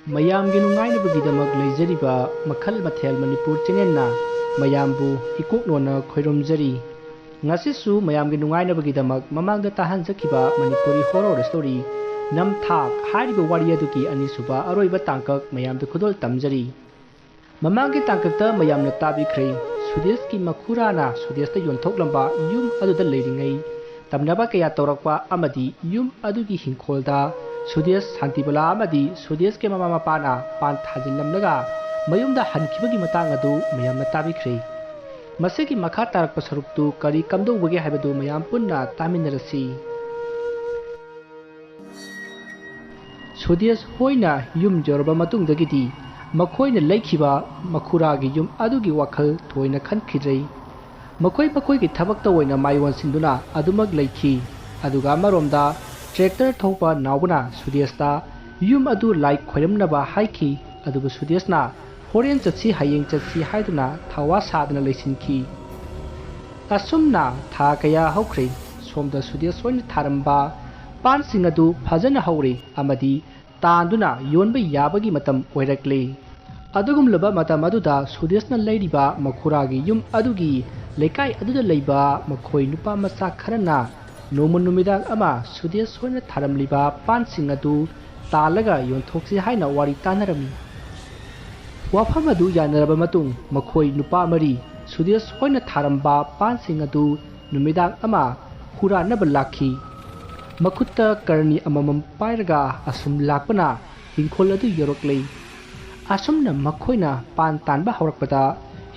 ꯃꯌꯥꯝꯒꯤ ꯅꯨꯡꯉꯥꯏꯅꯕꯒꯤꯗꯃꯛ ꯂꯩꯖꯔꯤꯕ ꯃꯈꯜ ꯃꯊꯦꯜ ꯃꯅꯤꯄꯨꯔ ꯆꯦꯅꯦꯜꯅ ꯃꯌꯥꯝꯕꯨ ꯏꯀꯣꯛꯅꯣꯟꯅ ꯈꯣꯏꯔꯣꯝꯖꯔꯤ ꯉꯁꯤꯁꯨ ꯃꯌꯥꯝꯒꯤ ꯅꯨꯡꯉꯥꯏꯅꯕꯒꯤꯗꯃꯛ ꯃꯃꯥꯡꯗ ꯇꯥꯍꯟꯖꯈꯤꯕ ꯃꯅꯤꯄꯨꯔꯤ ꯍꯣꯔꯔ ꯁ꯭ꯇꯣꯔꯤ ꯅꯝꯊꯥꯛ ꯍꯥꯏꯔꯤꯕ ꯋꯥꯔꯤ ꯑꯗꯨꯒꯤ ꯑꯅꯤꯁꯨꯕ ꯑꯔꯣꯏꯕ ꯇꯥꯡꯀꯛ ꯃꯌꯥꯝꯗ ꯈꯨꯗꯣꯜ ꯇꯝꯖꯔꯤ ꯃꯃꯥꯡꯒꯤ ꯇꯥꯡꯀꯛꯇ ꯃꯌꯥꯝꯅ ꯇꯥꯕꯤꯈ꯭ꯔꯦ ꯁꯨꯗꯦꯁꯀꯤ ꯃꯈꯨꯔꯥꯅ ꯁꯨꯗꯦꯁꯇ ꯌꯣꯟꯊꯣꯛꯂꯝꯕ ꯌꯨꯝ ꯑꯗꯨꯗ ꯂꯩꯔꯤꯉꯩ ꯇꯝꯅꯕ ꯀꯌꯥ ꯇꯧꯔꯛꯄ ꯑꯃꯗꯤ ꯌꯨꯝ ꯑꯗꯨꯒꯤ ꯍꯤꯡꯈꯣꯜꯗ ꯁꯨꯗꯦꯁ ꯁꯥꯟꯇꯤꯕꯂꯥ ꯑꯃꯗꯤ ꯁꯨꯗꯦꯁꯀꯤ ꯃꯃꯥ ꯃꯄꯥꯅ ꯄꯥꯟ ꯊꯥꯖꯤꯜꯂꯝꯂꯒ ꯃꯌꯨꯝꯗ ꯍꯟꯈꯤꯕꯒꯤ ꯃꯇꯥꯡ ꯑꯗꯨ ꯃꯌꯥꯝꯅ ꯇꯥꯕꯤꯈ꯭ꯔꯦ ꯃꯁꯤꯒꯤ ꯃꯈꯥ ꯇꯥꯔꯛꯄ ꯁꯔꯨꯛꯇꯨ ꯀꯔꯤ ꯀꯝꯗꯧꯕꯒꯦ ꯍꯥꯏꯕꯗꯨ ꯃꯌꯥꯝ ꯄꯨꯟꯅ ꯇꯥꯃꯤꯟꯅꯔꯁꯤ ꯁꯨꯗꯦꯁ ꯍꯣꯏꯅ ꯌꯨꯝ ꯌꯧꯔꯕ ꯃꯇꯨꯡꯗꯒꯤꯗꯤ ꯃꯈꯣꯏꯅ ꯂꯩꯈꯤꯕ ꯃꯈꯨꯔꯥꯒꯤ ꯌꯨꯝ ꯑꯗꯨꯒꯤ ꯋꯥꯈꯜ ꯊꯣꯏꯅ ꯈꯟꯈꯤꯗ꯭ꯔꯦ ꯃꯈꯣꯏꯒꯤ ꯊꯕꯛꯇ ꯑꯣꯏꯅ ꯃꯥꯏꯑꯣꯟꯁꯤꯟꯗꯨꯅ ꯑꯗꯨꯃꯛ ꯂꯩꯈꯤ ꯑꯗꯨꯒ ꯑꯃꯔꯣꯝꯗ ꯇ꯭ꯔꯦꯛꯇꯔ ꯊꯧꯕ ꯅꯥꯎꯕꯅ ꯁꯨꯗꯦꯁꯇ ꯌꯨꯝ ꯑꯗꯨ ꯂꯥꯏ ꯈꯣꯏꯔꯝꯅꯕ ꯍꯥꯏꯈꯤ ꯑꯗꯨꯕꯨ ꯁꯨꯗꯦꯁꯅ ꯍꯣꯔꯦꯟ ꯆꯠꯁꯤ ꯍꯌꯦꯡ ꯆꯠꯁꯤ ꯍꯥꯏꯗꯨꯅ ꯊꯋꯥ ꯁꯥꯗꯅ ꯂꯩꯁꯤꯟꯈꯤ ꯑꯁꯨꯝꯅ ꯊꯥ ꯀꯌꯥ ꯍꯧꯈ꯭ꯔꯦ ꯁꯣꯝꯗ ꯁꯨꯗꯦꯁ ꯍꯣꯏꯅ ꯊꯥꯔꯝꯕ ꯄꯥꯟꯁꯤꯡ ꯑꯗꯨ ꯐꯖꯅ ꯍꯧꯔꯦ ꯑꯃꯗꯤ ꯇꯥꯟꯗꯨꯅ ꯌꯣꯟꯕ ꯌꯥꯕꯒꯤ ꯃꯇꯝ ꯑꯣꯏꯔꯛꯂꯦ ꯑꯗꯨꯒꯨꯝꯂꯕ ꯃꯇꯝ ꯑꯗꯨꯗ ꯁꯨꯗꯦꯁꯅ ꯂꯩꯔꯤꯕ ꯃꯈꯨꯔꯥꯒꯤ ꯌꯨꯝ ꯑꯗꯨꯒꯤ ꯂꯩꯀꯥꯏ ꯑꯗꯨꯗ ꯂꯩꯕ ꯃꯈꯣꯏ ꯅꯨꯄꯥ ꯃꯆꯥ ꯈꯔꯅ ꯅꯣꯡꯃ ꯅꯨꯃꯤꯗꯥꯡ ꯑꯃ ꯁꯨꯗꯦꯁ ꯍꯣꯏꯅ ꯊꯥꯔꯝꯂꯤꯕ ꯄꯥꯟꯁꯤꯡ ꯑꯗꯨ ꯇꯥꯜꯂꯒ ꯌꯣꯟꯊꯣꯛꯁꯤ ꯍꯥꯏꯅ ꯋꯥꯔꯤ ꯇꯥꯟꯅꯔꯝꯃꯤ ꯋꯥꯐꯝ ꯑꯗꯨ ꯌꯥꯅꯔꯕ ꯃꯇꯨꯡ ꯃꯈꯣꯏ ꯅꯨꯄꯥ ꯃꯔꯤ ꯁꯨꯗꯦꯁ ꯍꯣꯏꯅ ꯊꯥꯔꯝꯕ ꯄꯥꯟꯁꯤꯡ ꯑꯗꯨ ꯅꯨꯃꯤꯗꯥꯡ ꯑꯃ ꯍꯨꯔꯥꯟꯅꯕ ꯂꯥꯛꯈꯤ ꯃꯈꯨꯠꯇ ꯀꯔꯅꯤ ꯑꯃꯃꯝ ꯄꯥꯏꯔꯒ ꯑꯁꯨꯝ ꯂꯥꯛꯄꯅ ꯍꯤꯡꯈꯣꯜ ꯑꯗꯨ ꯌꯧꯔꯛꯂꯦ ꯑꯁꯨꯝꯅ ꯃꯈꯣꯏꯅ ꯄꯥꯟ ꯇꯥꯟꯕ ꯍꯧꯔꯛꯄꯗ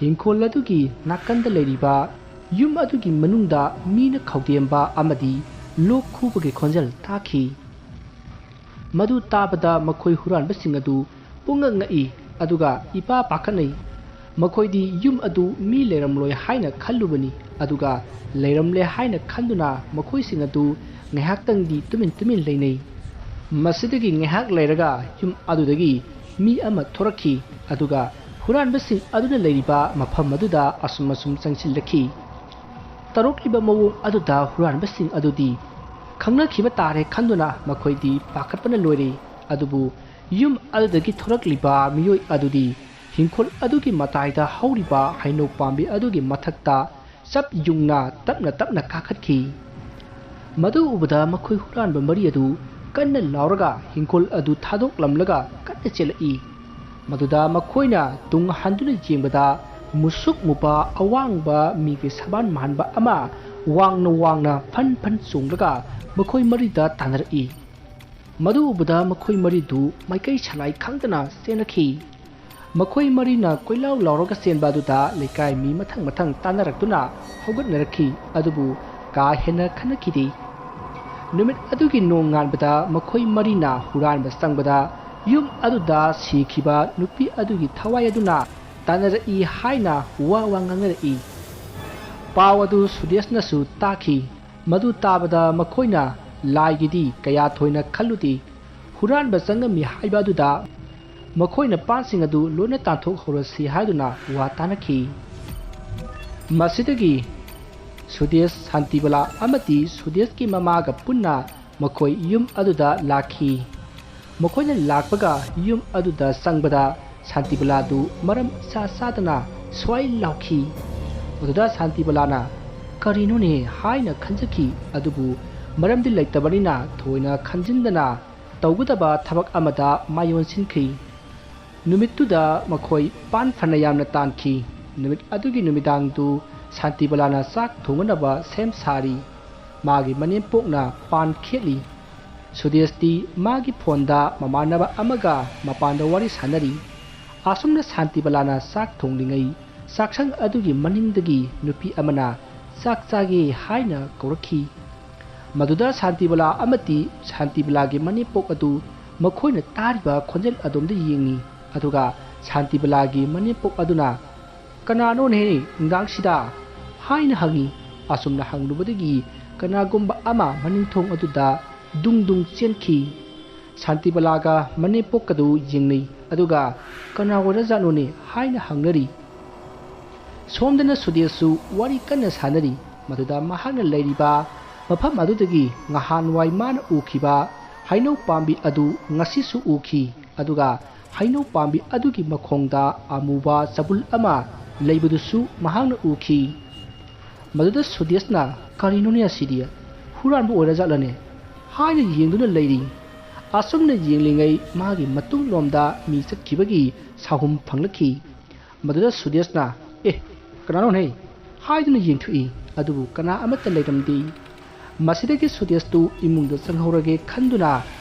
ꯍꯤꯡꯈꯣꯜ ꯑꯗꯨꯒꯤ ꯅꯥꯀꯟꯗ ꯂꯩꯔꯤꯕ ꯌꯨꯝ ꯑꯗꯨꯒꯤ ꯃꯅꯨꯡꯗ ꯃꯤꯅ ꯈꯧꯗꯦꯝꯕ ꯑꯃꯗꯤ ꯂꯣꯛ ꯈꯨꯕꯒꯤ ꯈꯣꯟꯖꯦꯜ ꯇꯥꯈꯤ ꯃꯗꯨ ꯇꯥꯕꯗ ꯃꯈꯣꯏ ꯍꯨꯔꯥꯟꯕꯁꯤꯡ ꯑꯗꯨ ꯄꯨꯡꯉꯛ ꯉꯛꯏ ꯑꯗꯨꯒ ꯏꯄꯥ ꯄꯥꯈꯠꯅꯩ ꯃꯈꯣꯏꯗꯤ ꯌꯨꯝ ꯑꯗꯨ ꯃꯤ ꯂꯩꯔꯝꯂꯣꯏ ꯍꯥꯏꯅ ꯈꯜꯂꯨꯕꯅꯤ ꯑꯗꯨꯒ ꯂꯩꯔꯝꯂꯦ ꯍꯥꯏꯅ ꯈꯟꯗꯨꯅ ꯃꯈꯣꯏꯁꯤꯡ ꯑꯗꯨ ꯉꯥꯏꯍꯥꯛꯇꯪꯗꯤ ꯇꯨꯃꯤꯟ ꯂꯩꯅꯩ ꯃꯁꯤꯗꯒꯤ ꯉꯥꯏꯍꯥꯛ ꯂꯩꯔꯒ ꯌꯨꯝ ꯑꯗꯨꯗꯒꯤ ꯃꯤ ꯑꯃ ꯊꯣꯔꯛꯈꯤ ꯑꯗꯨꯒ ꯍꯨꯔꯥꯟꯕꯁꯤꯡ ꯑꯗꯨꯅ ꯂꯩꯔꯤꯕ ꯃꯐꯝ ꯑꯗꯨꯗ ꯑꯁꯨꯝ ꯆꯪꯁꯤꯜꯂꯛꯈꯤ ꯇꯧꯔꯛꯂꯤꯕ ꯃꯑꯣꯡ ꯑꯗꯨꯗ ꯍꯨꯔꯥꯟꯕꯁꯤꯡ ꯑꯗꯨꯗꯤ ꯈꯪꯅꯈꯤꯕ ꯇꯥꯔꯦ ꯈꯟꯗꯨꯅ ꯃꯈꯣꯏꯗꯤ ꯄꯥꯈꯠꯄꯅ ꯂꯣꯏꯔꯦ ꯑꯗꯨꯕꯨ ꯌꯨꯝ ꯑꯗꯨꯗꯒꯤ ꯊꯣꯔꯛꯂꯤꯕ ꯃꯤꯑꯣꯏ ꯑꯗꯨꯗꯤ ꯍꯤꯡꯈꯣꯜ ꯑꯗꯨꯒꯤ ꯃꯇꯥꯏꯗ ꯍꯧꯔꯤꯕ ꯍꯩꯅꯧ ꯄꯥꯝꯕꯤ ꯑꯗꯨꯒꯤ ꯃꯊꯛꯇ ꯆꯞ ꯌꯨꯡꯅ ꯇꯞꯅ ꯀꯥꯈꯠꯈꯤ ꯃꯗꯨ ꯎꯕꯗ ꯃꯈꯣꯏ ꯍꯨꯔꯥꯟꯕ ꯃꯔꯤ ꯑꯗꯨꯀꯟꯅ ꯂꯥꯎꯔꯒ ꯍꯤꯡꯈꯣꯜ ꯑꯗꯨ ꯊꯥꯗꯣꯛꯂꯝꯂꯒ ꯀꯟꯅ ꯆꯦꯜꯂꯛꯏ ꯃꯗꯨꯗ ꯃꯈꯣꯏꯅ ꯇꯨꯡ ꯍꯟꯗꯨꯅ ꯌꯦꯡꯕꯗ ꯃꯨꯁꯨꯛ ꯃꯨꯕ ꯑꯋꯥꯡꯕ ꯃꯤꯒꯤ ꯁꯕꯥꯟ ꯃꯥꯟꯕ ꯑꯃ ꯋꯥꯡꯅ ꯐꯟ ꯆꯣꯡꯂꯒ ꯃꯈꯣꯏ ꯃꯔꯤꯗ ꯇꯥꯟꯅꯔꯛꯏ ꯃꯗꯨ ꯎꯕꯗ ꯃꯈꯣꯏ ꯃꯔꯤꯗꯨ ꯃꯥꯏꯀꯩ ꯁꯥꯂꯥꯏ ꯈꯪꯗꯅ ꯆꯦꯟꯅꯈꯤ ꯃꯈꯣꯏ ꯃꯔꯤꯅ ꯀꯣꯏꯂꯥꯎ ꯂꯥꯎꯔꯒ ꯆꯦꯟꯕ ꯑꯗꯨꯗ ꯂꯩꯀꯥꯏ ꯃꯤ ꯃꯊꯪ ꯇꯥꯟꯅꯔꯛꯇꯨꯅ ꯍꯧꯒꯠꯅꯔꯛꯈꯤ ꯑꯗꯨꯕꯨ ꯀꯥ ꯍꯦꯟꯅ ꯈꯟꯅꯈꯤꯗꯦ ꯅꯨꯃꯤꯠ ꯑꯗꯨꯒꯤ ꯅꯣꯡ ꯉꯥꯟꯕꯗ ꯃꯈꯣꯏ ꯃꯔꯤꯅ ꯍꯨꯔꯥꯟꯕ ꯆꯪꯕꯗ ꯌꯨꯝ ꯑꯗꯨꯗ ꯁꯤꯈꯤꯕ ꯅꯨꯄꯤ ꯑꯗꯨꯒꯤ ꯊꯋꯥꯏ ꯑꯗꯨꯅ ꯇꯥꯟꯅꯔꯛꯏ ꯍꯥꯏꯅ ꯋꯥ ꯉꯥꯡꯅꯔꯛꯏ ꯄꯥꯎ ꯑꯗꯨ ꯁꯨꯗꯦꯁꯅꯁꯨ ꯇꯥꯈꯤ ꯃꯗꯨ ꯇꯥꯕꯗ ꯃꯈꯣꯏꯅ ꯂꯥꯏꯒꯤꯗꯤ ꯀꯌꯥ ꯊꯣꯏꯅ ꯈꯜꯂꯨꯗꯦ ꯍꯨꯔꯥꯟꯕ ꯆꯪꯉꯝꯃꯤ ꯍꯥꯏꯕ ꯑꯗꯨꯗ ꯃꯈꯣꯏꯅ ꯄꯥꯟꯁꯤꯡ ꯑꯗꯨ ꯂꯣꯏꯅ ꯇꯥꯟꯊꯣꯛꯍꯧꯔꯁꯤ ꯍꯥꯏꯗꯨꯅ ꯋꯥ ꯇꯥꯟꯅꯈꯤ ꯃꯁꯤꯗꯒꯤ ꯁꯨꯗꯦꯁ ꯁꯥꯟꯇꯤꯕꯂꯥ ꯑꯃꯗꯤ ꯁꯨꯗꯦꯁꯀꯤ ꯃꯃꯥꯒ ꯄꯨꯟꯅ ꯃꯈꯣꯏ ꯌꯨꯝ ꯑꯗꯨꯗ ꯂꯥꯛꯈꯤ ꯃꯈꯣꯏꯅ ꯂꯥꯛꯄꯒ ꯌꯨꯝ ꯑꯗꯨꯗ ꯆꯪꯕꯗ ꯁꯥꯟꯇꯤꯕꯂꯥꯗꯨ ꯃꯔꯝ ꯏꯆꯥ ꯆꯥꯗꯅ ꯁ꯭ꯋꯥꯏ ꯂꯥꯎꯈꯤ ꯃꯗꯨꯗ ꯁꯥꯟꯇꯤꯕꯂꯥꯅ ꯀꯔꯤꯅꯣꯅꯦ ꯍꯥꯏꯅ ꯈꯟꯖꯈꯤ ꯑꯗꯨꯕꯨ ꯃꯔꯝꯗꯤ ꯂꯩꯇꯕꯅꯤꯅ ꯊꯣꯏꯅ ꯈꯟꯖꯤꯟꯗꯅ ꯇꯧꯒꯗꯕ ꯊꯕꯛ ꯑꯃꯗ ꯃꯥꯏꯑꯣꯟꯁꯤꯟꯈꯤ ꯅꯨꯃꯤꯠꯇꯨꯗ ꯃꯈꯣꯏ ꯄꯥꯟ ꯐꯅ ꯌꯥꯝꯅ ꯇꯥꯟꯈꯤ ꯅꯨꯃꯤꯠ ꯑꯗꯨꯒꯤ ꯅꯨꯃꯤꯗꯥꯡꯗꯨ ꯁꯥꯟꯇꯤꯕꯂꯥꯅ ꯆꯥꯛ ꯊꯣꯡꯅꯕ ꯁꯦꯝ ꯁꯥꯔꯤ ꯃꯥꯒꯤ ꯃꯅꯦꯝꯄꯣꯛꯅ ꯄꯥꯟ ꯈꯦꯠꯂꯤ ꯁꯨꯗꯦꯁꯇꯤ ꯃꯥꯒꯤ ꯐꯣꯟꯗ ꯃꯃꯥꯟꯅꯕ ꯑꯃꯒ ꯃꯄꯥꯟꯗ ꯋꯥꯔꯤ ꯁꯥꯟꯅꯔꯤ ꯑꯁꯨꯝꯅ ꯁꯥꯟꯇꯤꯕꯂꯥꯅ ꯆꯥꯛ ꯊꯣꯡꯂꯤꯉꯩ ꯆꯥꯛꯁꯪ ꯑꯗꯨꯒꯤ ꯃꯅꯤꯡꯗꯒꯤ ꯅꯨꯄꯤ ꯑꯃꯅ ꯆꯥꯛ ꯆꯥꯒꯦ ꯍꯥꯏꯅ ꯀꯧꯔꯛꯈꯤ ꯃꯗꯨꯗ ꯁꯥꯟꯇꯤꯕꯂꯥ ꯑꯃꯗꯤ ꯁꯥꯟꯇꯤꯕꯂꯥꯒꯤ ꯃꯅꯦꯝꯄꯣꯛ ꯑꯗꯨ ꯃꯈꯣꯏꯅ ꯇꯥꯔꯤꯕ ꯈꯣꯟꯖꯦꯜ ꯑꯗꯣꯝꯗ ꯌꯦꯡꯉꯤ ꯑꯗꯨꯒ ꯁꯥꯟꯇꯤꯕꯂꯥꯒꯤ ꯃꯅꯦꯝꯄꯣꯛ ꯑꯗꯨꯅ ꯀꯅꯥꯅꯣꯅꯦ ꯅꯨꯡꯗꯥꯡꯁꯤꯗ ꯍꯥꯏꯅ ꯍꯪꯉꯤ ꯑꯁꯨꯝꯅ ꯍꯪꯂꯨꯕꯗꯒꯤ ꯀꯅꯥꯒꯨꯝꯕ ꯑꯃ ꯃꯅꯤꯡꯊꯣꯡ ꯑꯗꯨꯗ ꯗꯨꯡ ꯆꯦꯟꯈꯤ ꯁꯥꯟꯇꯤꯕꯂꯥꯒ ꯃꯅꯦꯝꯄꯣꯛꯀꯗꯨ ꯌꯦꯡꯅꯩ ꯑꯗꯨꯒ ꯀꯅꯥ ꯑꯣꯏꯔꯖꯥꯠꯅꯣꯅꯦ ꯍꯥꯏꯅ ꯍꯪꯅꯔꯤ ꯁꯣꯝꯗꯅ ꯁꯨꯗꯦꯁꯁꯨ ꯋꯥꯔꯤ ꯀꯟꯅ ꯁꯥꯟꯅꯔꯤ ꯃꯗꯨꯗ ꯃꯍꯥꯛꯅ ꯂꯩꯔꯤꯕ ꯃꯐꯝ ꯑꯗꯨꯗꯒꯤ ꯉꯍꯥꯟꯋꯥꯏ ꯃꯥꯅ ꯎꯈꯤꯕ ꯍꯩꯅꯧ ꯄꯥꯝꯕꯤ ꯑꯗꯨ ꯉꯁꯤꯁꯨ ꯎꯈꯤ ꯑꯗꯨꯒ ꯍꯩꯅꯧ ꯄꯥꯝꯕꯤ ꯑꯗꯨꯒꯤ ꯃꯈꯣꯡꯗ ꯑꯃꯨꯕ ꯆꯕꯨꯜ ꯑꯃ ꯂꯩꯕꯗꯨꯁꯨ ꯃꯍꯥꯛꯅ ꯎꯈꯤ꯫ ꯃꯗꯨꯗ ꯁꯨꯗꯦꯁꯅ ꯀꯔꯤꯅꯣꯅꯦ ꯑꯁꯤꯗꯤ ꯍꯨꯔꯥꯟꯕ ꯑꯣꯏꯔꯖꯥꯠꯂꯅꯦ ꯍꯥꯏꯅ ꯌꯦꯡꯗꯨꯅ ꯂꯩꯔꯤ꯫ ꯑꯁꯨꯝꯅ ꯌꯦꯡꯂꯤꯉꯩ ꯃꯥꯒꯤ ꯃꯇꯨꯡꯂꯣꯝꯗ ꯃꯤ ꯆꯠꯈꯤꯕꯒꯤ ꯁꯥꯍꯨꯝ ꯐꯪꯂꯛꯈꯤ꯫ ꯃꯗꯨꯗ ꯁꯨꯗꯦꯁꯅ ꯀꯅꯥꯅꯣꯍꯦ ꯍꯥꯏꯗꯨꯅ ꯌꯦꯡꯊꯣꯛꯏ, ꯑꯗꯨꯕꯨ ꯀꯅꯥ ꯑꯃꯠꯇ ꯂꯩꯔꯝꯗꯦ꯫ ꯃꯁꯤꯗꯒꯤ ꯁꯨꯗꯦꯁꯇꯨ ꯏꯃꯨꯡꯗ ꯆꯪꯍꯧꯔꯒꯦ ꯈꯟꯗꯨꯅ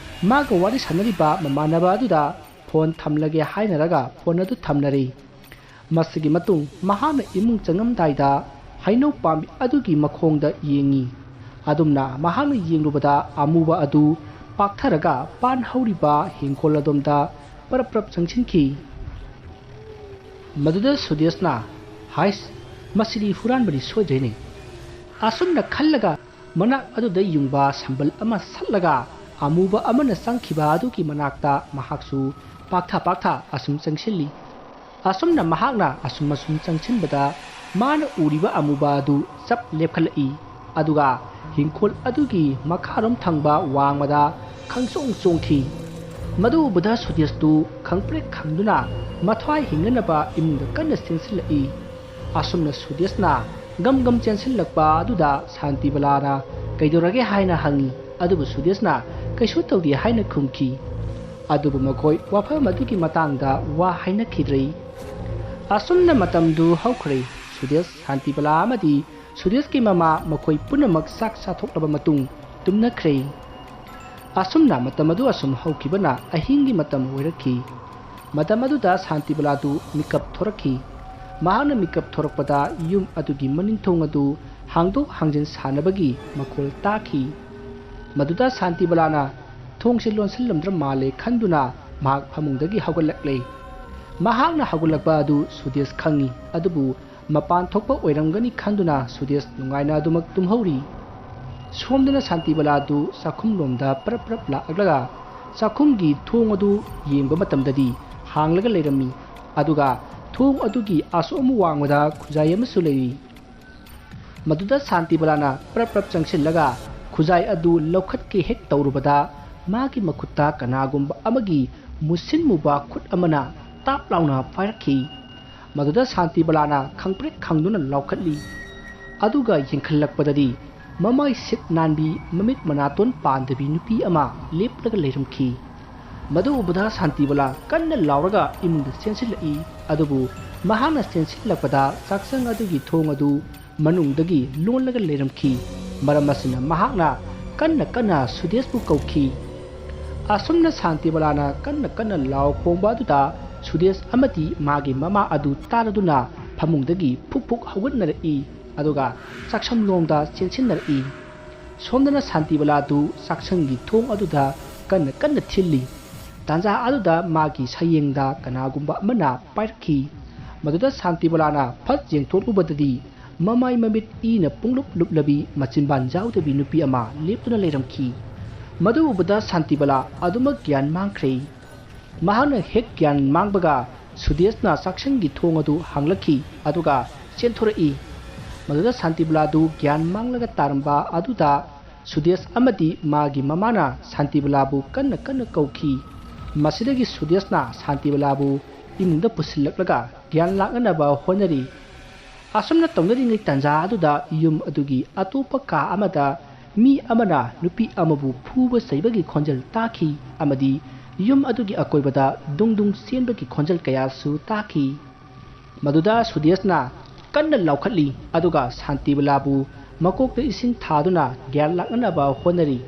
ꯃꯥꯒ ꯋꯥꯔꯤ ꯁꯥꯟꯅꯔꯤꯕ ꯃꯃꯥꯟꯅꯕ ꯑꯗꯨꯗ ꯐꯣꯟ ꯊꯝꯂꯒꯦ ꯍꯥꯏꯅꯔꯒ ꯐꯣꯟ ꯑꯗꯨ ꯊꯝꯅꯔꯦ꯫ ꯃꯁꯤꯒꯤ ꯃꯇꯨꯡ ꯃꯍꯥꯛꯅ ꯏꯃꯨꯡ ꯆꯪꯉꯝꯗꯥꯏꯗ ꯍꯩꯅꯧ ꯄꯥꯝꯕꯤ ꯑꯗꯨꯒꯤ ꯃꯈꯣꯡꯗ ꯌꯦꯡꯉꯤ꯫ ꯑꯗꯨꯝꯅ ꯃꯍꯥꯛꯅ ꯌꯦꯡꯂꯨꯕꯗ ꯑꯃꯨꯕ ꯑꯗꯨ ꯄꯥꯛꯊꯔꯒ ꯄꯥꯟ ꯍꯧꯔꯤꯕ ꯍꯤꯡꯈꯣꯜ ꯑꯗꯣꯝꯗ ꯄꯔꯞ ꯆꯪꯁꯤꯟꯈꯤ꯫ ꯃꯗꯨꯗ ꯁꯨꯗꯦꯁꯅ ꯍꯥꯏꯁ ꯃꯁꯤꯗꯤ ꯍꯨꯔꯥꯟꯕꯗꯤ ꯁꯣꯏꯗ꯭ꯔꯦꯅꯦ ꯑꯁꯨꯝꯅ ꯈꯜꯂꯒ ꯃꯅꯥꯛ ꯑꯗꯨꯗ ꯌꯨꯡꯕ ꯁꯝꯕꯜ ꯑꯃ ꯁꯠꯂꯒ ꯑꯃꯨꯕ ꯑꯃꯅ ꯆꯪꯈꯤꯕ ꯑꯗꯨꯒꯤ ꯃꯅꯥꯛꯇ ꯃꯍꯥꯛꯁꯨ ꯄꯥꯛꯊ ꯑꯁꯨꯝ ꯆꯪꯁꯤꯜꯂꯤ꯫ ꯑꯁꯨꯝꯅ ꯃꯍꯥꯛꯅ ꯑꯁꯨꯝ ꯆꯪꯁꯤꯟꯕꯗ ꯃꯥꯅ ꯎꯔꯤꯕ ꯑꯃꯨꯕ ꯑꯗꯨ ꯆꯞ ꯂꯦꯞꯈꯠꯂꯛꯏ, ꯑꯗꯨꯒ ꯍꯤꯡꯈꯣꯜ ꯑꯗꯨꯒꯤ ꯃꯈꯥꯔꯣꯝ ꯊꯪꯕ ꯋꯥꯡꯃꯗ ꯈꯪꯆꯣꯡ ꯆꯣꯡꯈꯤ꯫ ꯃꯗꯨ ꯎꯕꯗ ꯁꯨꯗꯦꯁꯇꯨ ꯈꯪꯄ꯭ꯔꯦꯛ ꯈꯪꯗꯨꯅ ꯃꯊ꯭ꯋꯥꯏ ꯍꯤꯡꯅꯅꯕ ꯏꯃꯨꯡꯗ ꯀꯟꯅ ꯆꯦꯟꯁꯤꯜꯂꯛꯏ꯫ ꯑꯁꯨꯝꯅ ꯁꯨꯗꯦꯁꯅ ꯒꯝ ꯆꯦꯟꯁꯤꯜꯂꯛꯄ ꯑꯗꯨꯗ ꯁꯥꯟꯇꯤꯕꯂꯥꯅ ꯀꯩꯗꯧꯔꯒꯦ ꯍꯥꯏꯅ ꯍꯪꯉꯤ, ꯑꯗꯨꯕꯨ ꯁꯨꯗꯦꯁꯅ ꯀꯩꯁꯨ ꯇꯧꯗꯦ ꯍꯥꯏꯅ ꯈꯨꯝꯈꯤ꯫ ꯑꯗꯨꯕꯨ ꯃꯈꯣꯏ ꯋꯥꯐꯝ ꯑꯗꯨꯒꯤ ꯃꯇꯥꯡꯗ ꯋꯥ ꯍꯥꯏꯅꯈꯤꯗ꯭ꯔꯦ꯫ ꯑꯁꯨꯝꯅ ꯃꯇꯝꯗꯨ ꯍꯧꯈ꯭ꯔꯦ꯫ ꯁꯨꯗꯦꯁ, ꯁꯥꯟꯇꯤꯕꯂꯥ ꯑꯃꯗꯤ ꯁꯨꯗꯦꯁꯀꯤ ꯃꯃꯥ ꯃꯈꯣꯏ ꯄꯨꯝꯅꯃꯛ ꯆꯥꯛ ꯆꯥꯊꯣꯛꯂꯕ ꯃꯇꯨꯡ ꯇꯨꯝꯅꯈ꯭ꯔꯦ꯫ ꯑꯁꯨꯝꯅ ꯃꯇꯝ ꯑꯗꯨ ꯑꯁꯨꯝ ꯍꯧꯈꯤꯕꯅ ꯑꯍꯤꯡꯒꯤ ꯃꯇꯝ ꯑꯣꯏꯔꯛꯈꯤ꯫ ꯃꯇꯝ ꯑꯗꯨꯗ ꯁꯥꯟꯇꯤꯕꯂꯥꯗꯨ ꯃꯤꯀꯞ ꯊꯣꯔꯛꯈꯤ꯫ ꯃꯍꯥꯛꯅ ꯃꯤꯀꯞ ꯊꯣꯔꯛꯄꯗ ꯌꯨꯝ ꯑꯗꯨꯒꯤ ꯃꯅꯤꯡꯊꯣꯡ ꯑꯗꯨ ꯍꯥꯡꯗꯣꯛ ꯍꯥꯡꯖꯤꯟ ꯁꯥꯟꯅꯕꯒꯤ ꯃꯈꯣꯜ ꯇꯥꯈꯤ꯫ ꯃꯗꯨꯗ ꯁꯥꯟꯇꯤꯕꯂꯥꯅ ꯊꯣꯡꯁꯦ ꯂꯣꯟꯁꯤꯜꯂꯝꯗ꯭ꯔ ꯃꯥꯜꯂꯦ ꯈꯟꯗꯨꯅ ꯃꯍꯥꯛ ꯐꯃꯨꯡꯗꯒꯤ ꯍꯧꯒꯠꯂꯛꯂꯦ꯫ ꯃꯍꯥꯛꯅ ꯍꯧꯒꯠꯂꯛꯄ ꯑꯗꯨ ꯁꯨꯗꯦꯁ ꯈꯪꯉꯤ, ꯑꯗꯨꯕꯨ ꯃꯄꯥꯟ ꯊꯣꯛꯄ ꯑꯣꯏꯔꯝꯒꯅꯤ ꯈꯟꯗꯨꯅ ꯁꯨꯗꯦꯁ ꯅꯨꯡꯉꯥꯏꯅ ꯑꯗꯨꯃꯛ ꯇꯨꯝꯍꯧꯔꯤ꯫ ꯁꯣꯝꯗꯅ ꯁꯥꯟꯇꯤꯕꯂꯥꯗꯨ ꯆꯥꯛꯈꯨꯝꯂꯣꯝꯗ ꯄꯔꯞ ꯂꯥꯛꯂꯒ ꯆꯥꯛꯈꯨꯝꯒꯤ ꯊꯣꯡ ꯑꯗꯨ ꯌꯦꯡꯕ ꯃꯇꯝꯗꯗꯤ ꯍꯥꯡꯂꯒ ꯂꯩꯔꯝꯃꯤ, ꯑꯗꯨꯒ ꯊꯣꯡ ꯑꯗꯨꯒꯤ ꯑꯁꯣꯝ ꯋꯥꯡꯃꯗ ꯈꯨꯖꯥꯏ ꯑꯃꯁꯨ ꯂꯩꯔꯤ꯫ ꯃꯗꯨꯗ ꯁꯥꯟꯇꯤꯕꯂꯥꯅ ꯄꯔꯞ ꯆꯪꯁꯤꯜꯂꯒ ꯈꯨꯖꯥꯏ ꯑꯗꯨ ꯂꯧꯈꯠꯀꯦ ꯍꯦꯛ ꯇꯧꯔꯨꯕꯗ ꯃꯥꯒꯤ ꯃꯈꯨꯠꯇ ꯀꯅꯥꯒꯨꯝꯕ ꯑꯃꯒꯤ ꯃꯨꯁꯤꯟ ꯃꯨꯕ ꯈꯨꯠ ꯑꯃꯅ ꯇꯥꯞ ꯂꯥꯎꯅ ꯄꯥꯏꯔꯛꯈꯤ꯫ ꯃꯗꯨꯗ ꯁꯥꯟꯇꯤꯕꯂꯥꯅ ꯈꯪꯄ꯭ꯔꯦꯛ ꯈꯪꯗꯨꯅ ꯂꯥꯎꯈꯠꯂꯤ, ꯑꯗꯨꯒ ꯌꯦꯡꯈꯠꯂꯛꯄꯗꯗꯤ ꯃꯃꯥꯏ ꯁꯤꯠ ꯅꯥꯟꯕꯤ ꯃꯃꯤꯠ ꯃꯅꯥꯇꯣꯟ ꯄꯥꯟꯗꯕꯤ ꯅꯨꯄꯤ ꯑꯃ ꯂꯦꯞꯂꯒ ꯂꯩꯔꯝꯈꯤ꯫ ꯃꯗꯨ ꯎꯕꯗ ꯁꯥꯟꯇꯤꯕꯂꯥ ꯀꯟꯅ ꯂꯥꯎꯔꯒ ꯏꯃꯨꯡꯗ ꯆꯦꯟꯁꯤꯜꯂꯛꯏ, ꯑꯗꯨꯕꯨ ꯃꯍꯥꯛꯅ ꯆꯦꯟꯁꯤꯜꯂꯛꯄꯗ ꯆꯥꯛꯁꯪ ꯑꯗꯨꯒꯤ ꯊꯣꯡ ꯑꯗꯨ ꯃꯅꯨꯡꯗꯒꯤ ꯂꯣꯜꯂꯒ ꯂꯩꯔꯝꯈꯤ꯫ ꯃꯔꯝ ꯑꯁꯤꯅ ꯃꯍꯥꯛꯅ ꯀꯟꯅ ꯁꯨꯗꯦꯁꯄꯨ ꯀꯧꯈꯤ꯫ ꯑꯁꯨꯝꯅ ꯁꯥꯟꯇꯤꯕꯂꯥꯅ ꯀꯟꯅ ꯂꯥꯎ ꯈꯣꯡꯕ ꯑꯗꯨꯗ ꯁꯨꯗꯦꯁ ꯑꯃꯗꯤ ꯃꯥꯒꯤ ꯃꯃꯥ ꯑꯗꯨ ꯇꯥꯔꯗꯨꯅ ꯐꯃꯨꯡꯗꯒꯤ ꯐꯨꯛ ꯍꯧꯒꯠꯅꯔꯛꯏ, ꯑꯗꯨꯒ ꯆꯥꯛꯁꯪꯂꯣꯝꯗ ꯆꯦꯟꯁꯤꯟꯅꯔꯛꯏ꯫ ꯁꯣꯝꯗꯅ ꯁꯥꯟꯇꯤꯕꯂꯥꯗꯨ ꯆꯥꯛꯁꯪꯒꯤ ꯊꯣꯡ ꯑꯗꯨꯗ ꯀꯟꯅ ꯊꯤꯜꯂꯤ꯫ ꯇꯥꯟꯖꯥ ꯑꯗꯨꯗ ꯃꯥꯒꯤ ꯁꯌꯦꯡꯗ ꯀꯅꯥꯒꯨꯝꯕ ꯑꯃꯅ ꯄꯥꯏꯔꯛꯈꯤ꯫ ꯃꯗꯨꯗ ꯁꯥꯟꯇꯤꯕꯂꯥꯅ ꯐꯠ ꯌꯦꯡꯊꯣꯛꯂꯨꯕꯗꯗꯤ ꯃꯃꯥꯏ ꯃꯃꯤꯠ ꯏꯅ ꯄꯨꯡꯂꯨꯞ ꯂꯨꯞꯂꯕꯤ ꯃꯆꯤꯟꯕꯥꯟ ꯌꯥꯎꯗꯕꯤ ꯅꯨꯄꯤ ꯑꯃ ꯂꯦꯞꯇꯨꯅ ꯂꯩꯔꯝꯈꯤ꯫ ꯃꯗꯨ ꯎꯕꯗ ꯁꯥꯟꯇꯤꯕꯂꯥ ꯑꯗꯨꯃꯛ ꯒ꯭ꯌꯥꯟ ꯃꯥꯡꯈ꯭ꯔꯦ꯫ ꯃꯍꯥꯛꯅ ꯍꯦꯛ ꯒ꯭ꯌꯥꯟ ꯃꯥꯡꯕꯒ ꯁꯨꯗꯦꯁꯅ ꯆꯥꯛꯁꯪꯒꯤ ꯊꯣꯡ ꯑꯗꯨ ꯍꯥꯡꯂꯛꯈꯤ, ꯑꯗꯨꯒ ꯆꯦꯟꯊꯣꯔꯛꯏ꯫ ꯃꯗꯨꯗ ꯁꯥꯟꯇꯤꯕꯂꯥꯗꯨ ꯒ꯭ꯌꯥꯟ ꯃꯥꯡꯂꯒ ꯇꯥꯔꯝꯕ ꯑꯗꯨꯗ ꯁꯨꯗꯦꯁ ꯑꯃꯗꯤ ꯃꯥꯒꯤ ꯃꯃꯥꯅ ꯁꯥꯟꯇꯤꯕꯂꯥꯕꯨ ꯀꯟꯅ ꯀꯧꯈꯤ꯫ ꯃꯁꯤꯗꯒꯤ ꯁꯨꯗꯦꯁꯅ ꯁꯥꯟꯇꯤꯕꯂꯥꯕꯨ ꯏꯃꯨꯡꯗ ꯄꯨꯁꯤꯜꯂꯛꯂꯒ ꯒ꯭ꯌꯥꯟ ꯂꯥꯛꯅꯅꯕ ꯍꯣꯠꯅꯔꯤ꯫ ꯑꯁꯨꯝꯅ ꯇꯧꯅꯔꯤꯉꯩ ꯇꯥꯟꯖꯥ ꯑꯗꯨꯗ ꯌꯨꯝ ꯑꯗꯨꯒꯤ ꯑꯇꯣꯞꯄ ꯀꯥ ꯑꯃꯗ ꯃꯤ ꯑꯃꯅ ꯅꯨꯄꯤ ꯑꯃꯕꯨ ꯐꯨꯕ ꯆꯩꯕꯒꯤ ꯈꯣꯟꯖꯦꯜ ꯇꯥꯈꯤ, ꯑꯃꯗꯤ ꯌꯨꯝ ꯑꯗꯨꯒꯤ ꯑꯀꯣꯏꯕꯗ ꯗꯨꯡ ꯆꯦꯟꯕꯒꯤ ꯈꯣꯟꯖꯦꯜ ꯀꯌꯥꯁꯨ ꯇꯥꯈꯤ꯫ ꯃꯗꯨꯗ ꯁꯨꯗꯦꯁꯅ ꯀꯟꯅ ꯂꯥꯎꯈꯠꯂꯤ, ꯑꯗꯨꯒ ꯁꯥꯟꯇꯤꯕꯂꯥꯕꯨ ꯃꯀꯣꯛꯇ ꯏꯁꯤꯡ ꯊꯥꯗꯨꯅ ꯒ꯭ꯌꯥꯟ ꯂꯥꯛꯅꯅꯕ ꯍꯣꯠꯅꯔꯤ꯫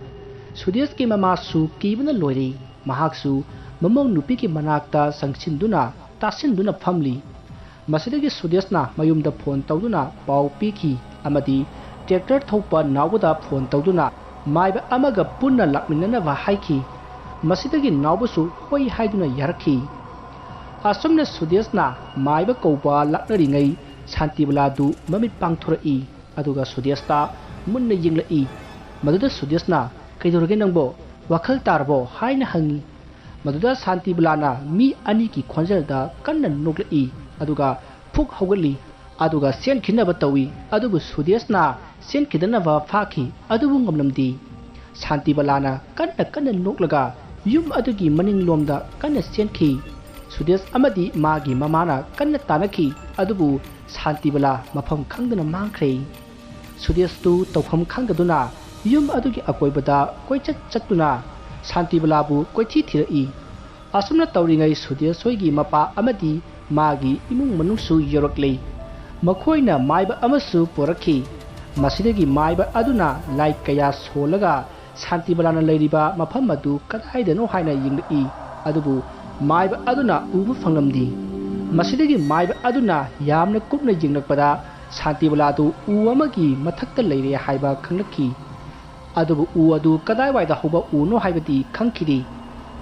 ꯁꯨꯗꯦꯁꯀꯤ ꯃꯃꯥꯁꯨ ꯀꯤꯕꯅ ꯂꯣꯏꯔꯦ꯫ ꯃꯍꯥꯛꯁꯨ ꯃꯃꯧ ꯅꯨꯄꯤꯒꯤ ꯃꯅꯥꯛꯇ ꯆꯪꯁꯤꯟꯗꯨꯅ ꯇꯥꯁꯤꯟꯗꯨꯅ ꯐꯝꯂꯤ꯫ ꯃꯁꯤꯗꯒꯤ ꯁꯨꯗꯦꯁꯅ ꯃꯌꯨꯝꯗ ꯐꯣꯟ ꯇꯧꯗꯨꯅ ꯄꯥꯎ ꯄꯤꯈꯤ, ꯑꯃꯗꯤ ꯇ꯭ꯔꯦꯛꯇꯔ ꯊꯧꯄ ꯅꯥꯎꯕꯗ ꯐꯣꯟ ꯇꯧꯗꯨꯅ ꯃꯥꯏꯕ ꯑꯃꯒ ꯄꯨꯟꯅ ꯂꯥꯛꯃꯤꯟꯅꯅꯕ ꯍꯥꯏꯈꯤ꯫ ꯃꯁꯤꯗꯒꯤ ꯅꯥꯎꯕꯁꯨ ꯍꯣꯏ ꯍꯥꯏꯗꯨꯅ ꯌꯥꯔꯛꯈꯤ꯫ ꯑꯁꯨꯝꯅ ꯁꯨꯗꯦꯁꯅ ꯃꯥꯏꯕ ꯀꯧꯕ ꯂꯥꯛꯅꯔꯤꯉꯩ ꯁꯥꯟꯇꯤꯕꯂꯥꯗꯨ ꯃꯃꯤꯠ ꯄꯥꯡꯊꯣꯔꯛꯏ, ꯑꯗꯨꯒ ꯁꯨꯗꯦꯁꯇ ꯃꯨꯟꯅ ꯌꯦꯡꯂꯛꯏ꯫ ꯃꯗꯨꯗ ꯁꯨꯗꯦꯁꯅ ꯀꯩꯗꯧꯔꯒꯦ ꯅꯪꯕꯣ, ꯋꯥꯈꯜ ꯇꯥꯔꯕꯣ ꯍꯥꯏꯅ ꯍꯪꯉꯤ꯫ ꯃꯗꯨꯗ ꯁꯥꯟꯇꯤꯕꯂꯥꯅ ꯃꯤ ꯑꯅꯤꯒꯤ ꯈꯣꯟꯖꯦꯜꯗ ꯀꯟꯅ ꯅꯣꯛꯂꯛꯏ, ꯑꯗꯨꯒ ꯐꯨꯛ ꯍꯧꯒꯠꯂꯤ, ꯑꯗꯨꯒ ꯆꯦꯟꯈꯤꯅꯕ ꯇꯧꯏ, ꯑꯗꯨꯕꯨ ꯁꯨꯗꯦꯁꯅ ꯆꯦꯟꯈꯤꯗꯅꯕ ꯐꯥꯈꯤ, ꯑꯗꯨꯕꯨ ꯉꯝꯂꯝꯗꯦ꯫ ꯁꯥꯟꯇꯤꯕꯂꯥꯅ ꯀꯟꯅ ꯅꯣꯛꯂꯒ ꯌꯨꯝ ꯑꯗꯨꯒꯤ ꯃꯅꯤꯡꯂꯣꯝꯗ ꯀꯟꯅ ꯆꯦꯟꯈꯤ꯫ ꯁꯨꯗꯦꯁ ꯑꯃꯗꯤ ꯃꯥꯒꯤ ꯃꯃꯥꯅ ꯀꯟꯅ ꯇꯥꯟꯅꯈꯤ ꯑꯗꯨꯕꯨ ꯁꯥꯟꯇꯤꯕꯂꯥ ꯃꯐꯝ ꯈꯪꯗꯅ ꯃꯥꯡꯈ꯭ꯔꯦ꯫ ꯁꯨꯗꯦꯁꯇꯨ ꯇꯧꯐꯝ ꯈꯪꯗꯗꯨꯅ ꯌꯨꯝ ꯑꯗꯨꯒꯤ ꯑꯀꯣꯏꯕꯗ ꯀꯣꯏꯆꯠ ꯆꯠꯇꯨꯅ ꯁꯥꯟꯇꯤꯕꯂꯥꯕꯨ ꯀꯣꯏꯊꯤ ꯊꯤꯔꯛꯏ꯫ ꯑꯁꯨꯝꯅ ꯇꯧꯔꯤꯉꯩ ꯁꯨꯗꯦꯁ ꯍꯣꯏꯒꯤ ꯃꯄꯥ ꯑꯃꯗꯤ ꯃꯥꯒꯤ ꯏꯃꯨꯡ ꯃꯅꯨꯡꯁꯨ ꯌꯧꯔꯛꯂꯦ꯫ ꯃꯈꯣꯏꯅ ꯃꯥꯏꯕ ꯑꯃꯁꯨ ꯄꯨꯔꯛꯈꯤ꯫ ꯃꯁꯤꯗꯒꯤ ꯃꯥꯏꯕ ꯑꯗꯨꯅ ꯂꯥꯏ ꯀꯌꯥ ꯁꯣꯜꯂꯒ ꯁꯥꯟꯇꯤꯕꯂꯥꯅ ꯂꯩꯔꯤꯕ ꯃꯐꯝ ꯑꯗꯨ ꯀꯗꯥꯏꯗꯅꯣ ꯍꯥꯏꯅ ꯌꯦꯡꯂꯛꯏ ꯑꯗꯨꯕꯨ ꯃꯥꯏꯕ ꯑꯗꯨꯅ ꯎꯕ ꯐꯪꯂꯝꯗꯦ꯫ ꯃꯁꯤꯗꯒꯤ ꯃꯥꯏꯕ ꯑꯗꯨꯅ ꯌꯥꯝꯅ ꯀꯨꯞꯅ ꯌꯦꯡꯂꯛꯄꯗ ꯁꯥꯟꯇꯤꯕꯂꯥꯗꯨ ꯎ ꯑꯃꯒꯤ ꯃꯊꯛꯇ ꯂꯩꯔꯦ ꯍꯥꯏꯕ ꯈꯪꯂꯛꯈꯤ꯫ ꯑꯗꯨꯕꯨ ꯎ ꯑꯗꯨ ꯀꯗꯥꯏꯋꯥꯏꯗ ꯍꯧꯕ ꯎꯅꯣ ꯍꯥꯏꯕꯗꯤ ꯈꯪꯈꯤꯗꯦ꯫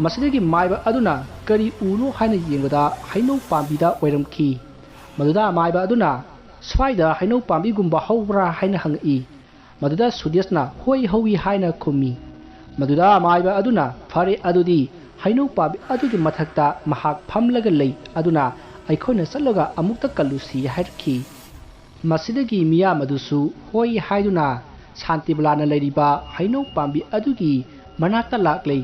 ꯃꯁꯤꯗꯒꯤ ꯃꯥꯏꯕ ꯑꯗꯨꯅ ꯀꯔꯤ ꯎꯅꯣ ꯍꯥꯏꯅ ꯌꯦꯡꯕꯗ ꯍꯩꯅꯧ ꯄꯥꯝꯕꯤꯗ ꯑꯣꯏꯔꯝꯈꯤ꯫ ꯃꯗꯨꯗ ꯃꯥꯏꯕ ꯑꯗꯨꯅ "ꯁ꯭ꯋꯥꯏꯗ ꯍꯩꯅꯧ ꯄꯥꯝꯕꯤꯒꯨꯝꯕ ꯍꯧꯕ꯭ꯔꯥ" ꯍꯥꯏꯅ ꯍꯪꯉꯛꯏ꯫ ꯃꯗꯨꯗ ꯁꯨꯗꯦꯁꯅ "ꯍꯣꯏ ꯍꯧꯏ" ꯍꯥꯏꯅ ꯈꯨꯝꯃꯤ꯫ ꯃꯗꯨꯗ ꯃꯥꯏꯕ ꯑꯗꯨꯅ "ꯐꯔꯦ ꯑꯗꯨꯗꯤ ꯍꯩꯅꯧ ꯄꯥꯝꯕꯤ ꯑꯗꯨꯒꯤ ꯃꯊꯛꯇ ꯃꯍꯥꯛ ꯐꯝꯂꯒ ꯂꯩ ꯑꯗꯨꯅ ꯑꯩꯈꯣꯏꯅ ꯆꯠꯂꯒ ꯑꯃꯨꯛꯇ ꯀꯜꯂꯨꯁꯤ" ꯍꯥꯏꯔꯛꯈꯤ꯫ ꯃꯁꯤꯗꯒꯤ ꯃꯤꯌꯥꯝ ꯑꯗꯨꯁꯨ ꯍꯣꯏ ꯍꯥꯏꯗꯨꯅ ꯁꯥꯟꯇꯤꯕꯂꯥꯅ ꯂꯩꯔꯤꯕ ꯍꯩꯅꯧ ꯄꯥꯝꯕꯤ ꯑꯗꯨꯒꯤ ꯃꯅꯥꯛꯇ ꯂꯥꯛꯂꯦ꯫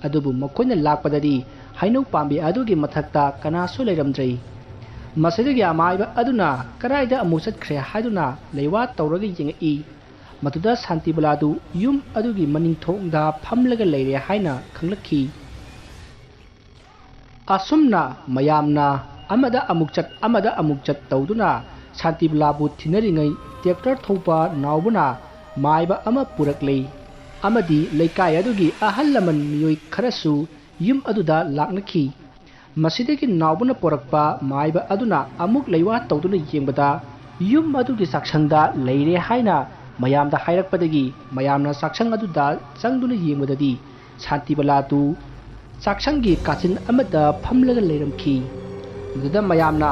ꯑꯗꯨꯕꯨ ꯃꯈꯣꯏꯅ ꯂꯥꯛꯄꯗꯗꯤ ꯍꯩꯅꯧ ꯄꯥꯝꯕꯤ ꯑꯗꯨꯒꯤ ꯃꯊꯛꯇ ꯀꯅꯥꯁꯨ ꯂꯩꯔꯝꯗ꯭ꯔꯦ꯫ ꯃꯁꯤꯗꯒꯤ ꯑꯃꯥꯏꯕ ꯑꯗꯨꯅ ꯀꯗꯥꯏꯗ ꯑꯃꯨꯛ ꯆꯠꯈ꯭ꯔꯦ ꯍꯥꯏꯗꯨꯅ ꯂꯩꯋꯥ ꯇꯧꯔꯒ ꯌꯦꯡꯉꯛꯏ꯫ ꯃꯗꯨꯗ ꯁꯥꯟꯇꯤꯕꯂꯥꯗꯨ ꯌꯨꯝ ꯑꯗꯨꯒꯤ ꯃꯅꯤꯡꯊꯣꯡꯗ ꯐꯝꯂꯒ ꯂꯩꯔꯦ ꯍꯥꯏꯅ ꯈꯪꯂꯛꯈꯤ꯫ ꯑꯁꯨꯝꯅ ꯃꯌꯥꯝꯅ ꯑꯃꯗ ꯑꯃꯨꯛ ꯆꯠ ꯑꯃꯗ ꯑꯃꯨꯛ ꯆꯠ ꯇꯧꯗꯨꯅ ꯁꯥꯟꯇꯤꯕꯂꯥꯕꯨ ꯊꯤꯅꯔꯤꯉꯩ ꯇ꯭ꯔꯦꯛꯇꯔ ꯊꯧꯕ ꯅꯥꯎꯕꯅ ꯃꯥꯏꯕ ꯑꯃ ꯄꯨꯔꯛꯂꯦ ꯑꯃꯗꯤ ꯂꯩꯀꯥꯏ ꯑꯗꯨꯒꯤ ꯑꯍꯜ ꯂꯃꯟ ꯃꯤꯑꯣꯏ ꯈꯔꯁꯨ ꯌꯨꯝ ꯑꯗꯨꯗ ꯂꯥꯛꯅꯈꯤ꯫ ꯃꯁꯤꯗꯒꯤ ꯅꯥꯎꯕꯅ ꯄꯣꯔꯛꯄ ꯃꯥꯏꯕ ꯑꯗꯨꯅ ꯑꯃꯨꯛ ꯂꯩꯋꯥ ꯇꯧꯗꯨꯅ ꯌꯦꯡꯕꯗ ꯌꯨꯝ ꯑꯗꯨꯒꯤ ꯆꯥꯛꯁꯪꯗ ꯂꯩꯔꯦ ꯍꯥꯏꯅ ꯃꯌꯥꯝꯗ ꯍꯥꯏꯔꯛꯄꯗꯒꯤ ꯃꯌꯥꯝꯅ ꯆꯥꯛꯁꯪ ꯑꯗꯨꯗ ꯆꯪꯗꯨꯅ ꯌꯦꯡꯕꯗꯗꯤ ꯁꯥꯟꯇꯤꯕꯂꯥꯗꯨ ꯆꯥꯛꯁꯪꯒꯤ ꯀꯥꯆꯤꯟ ꯑꯃꯗ ꯐꯝꯂꯒ ꯂꯩꯔꯝꯈꯤ꯫ ꯃꯗꯨꯗ ꯃꯌꯥꯝꯅ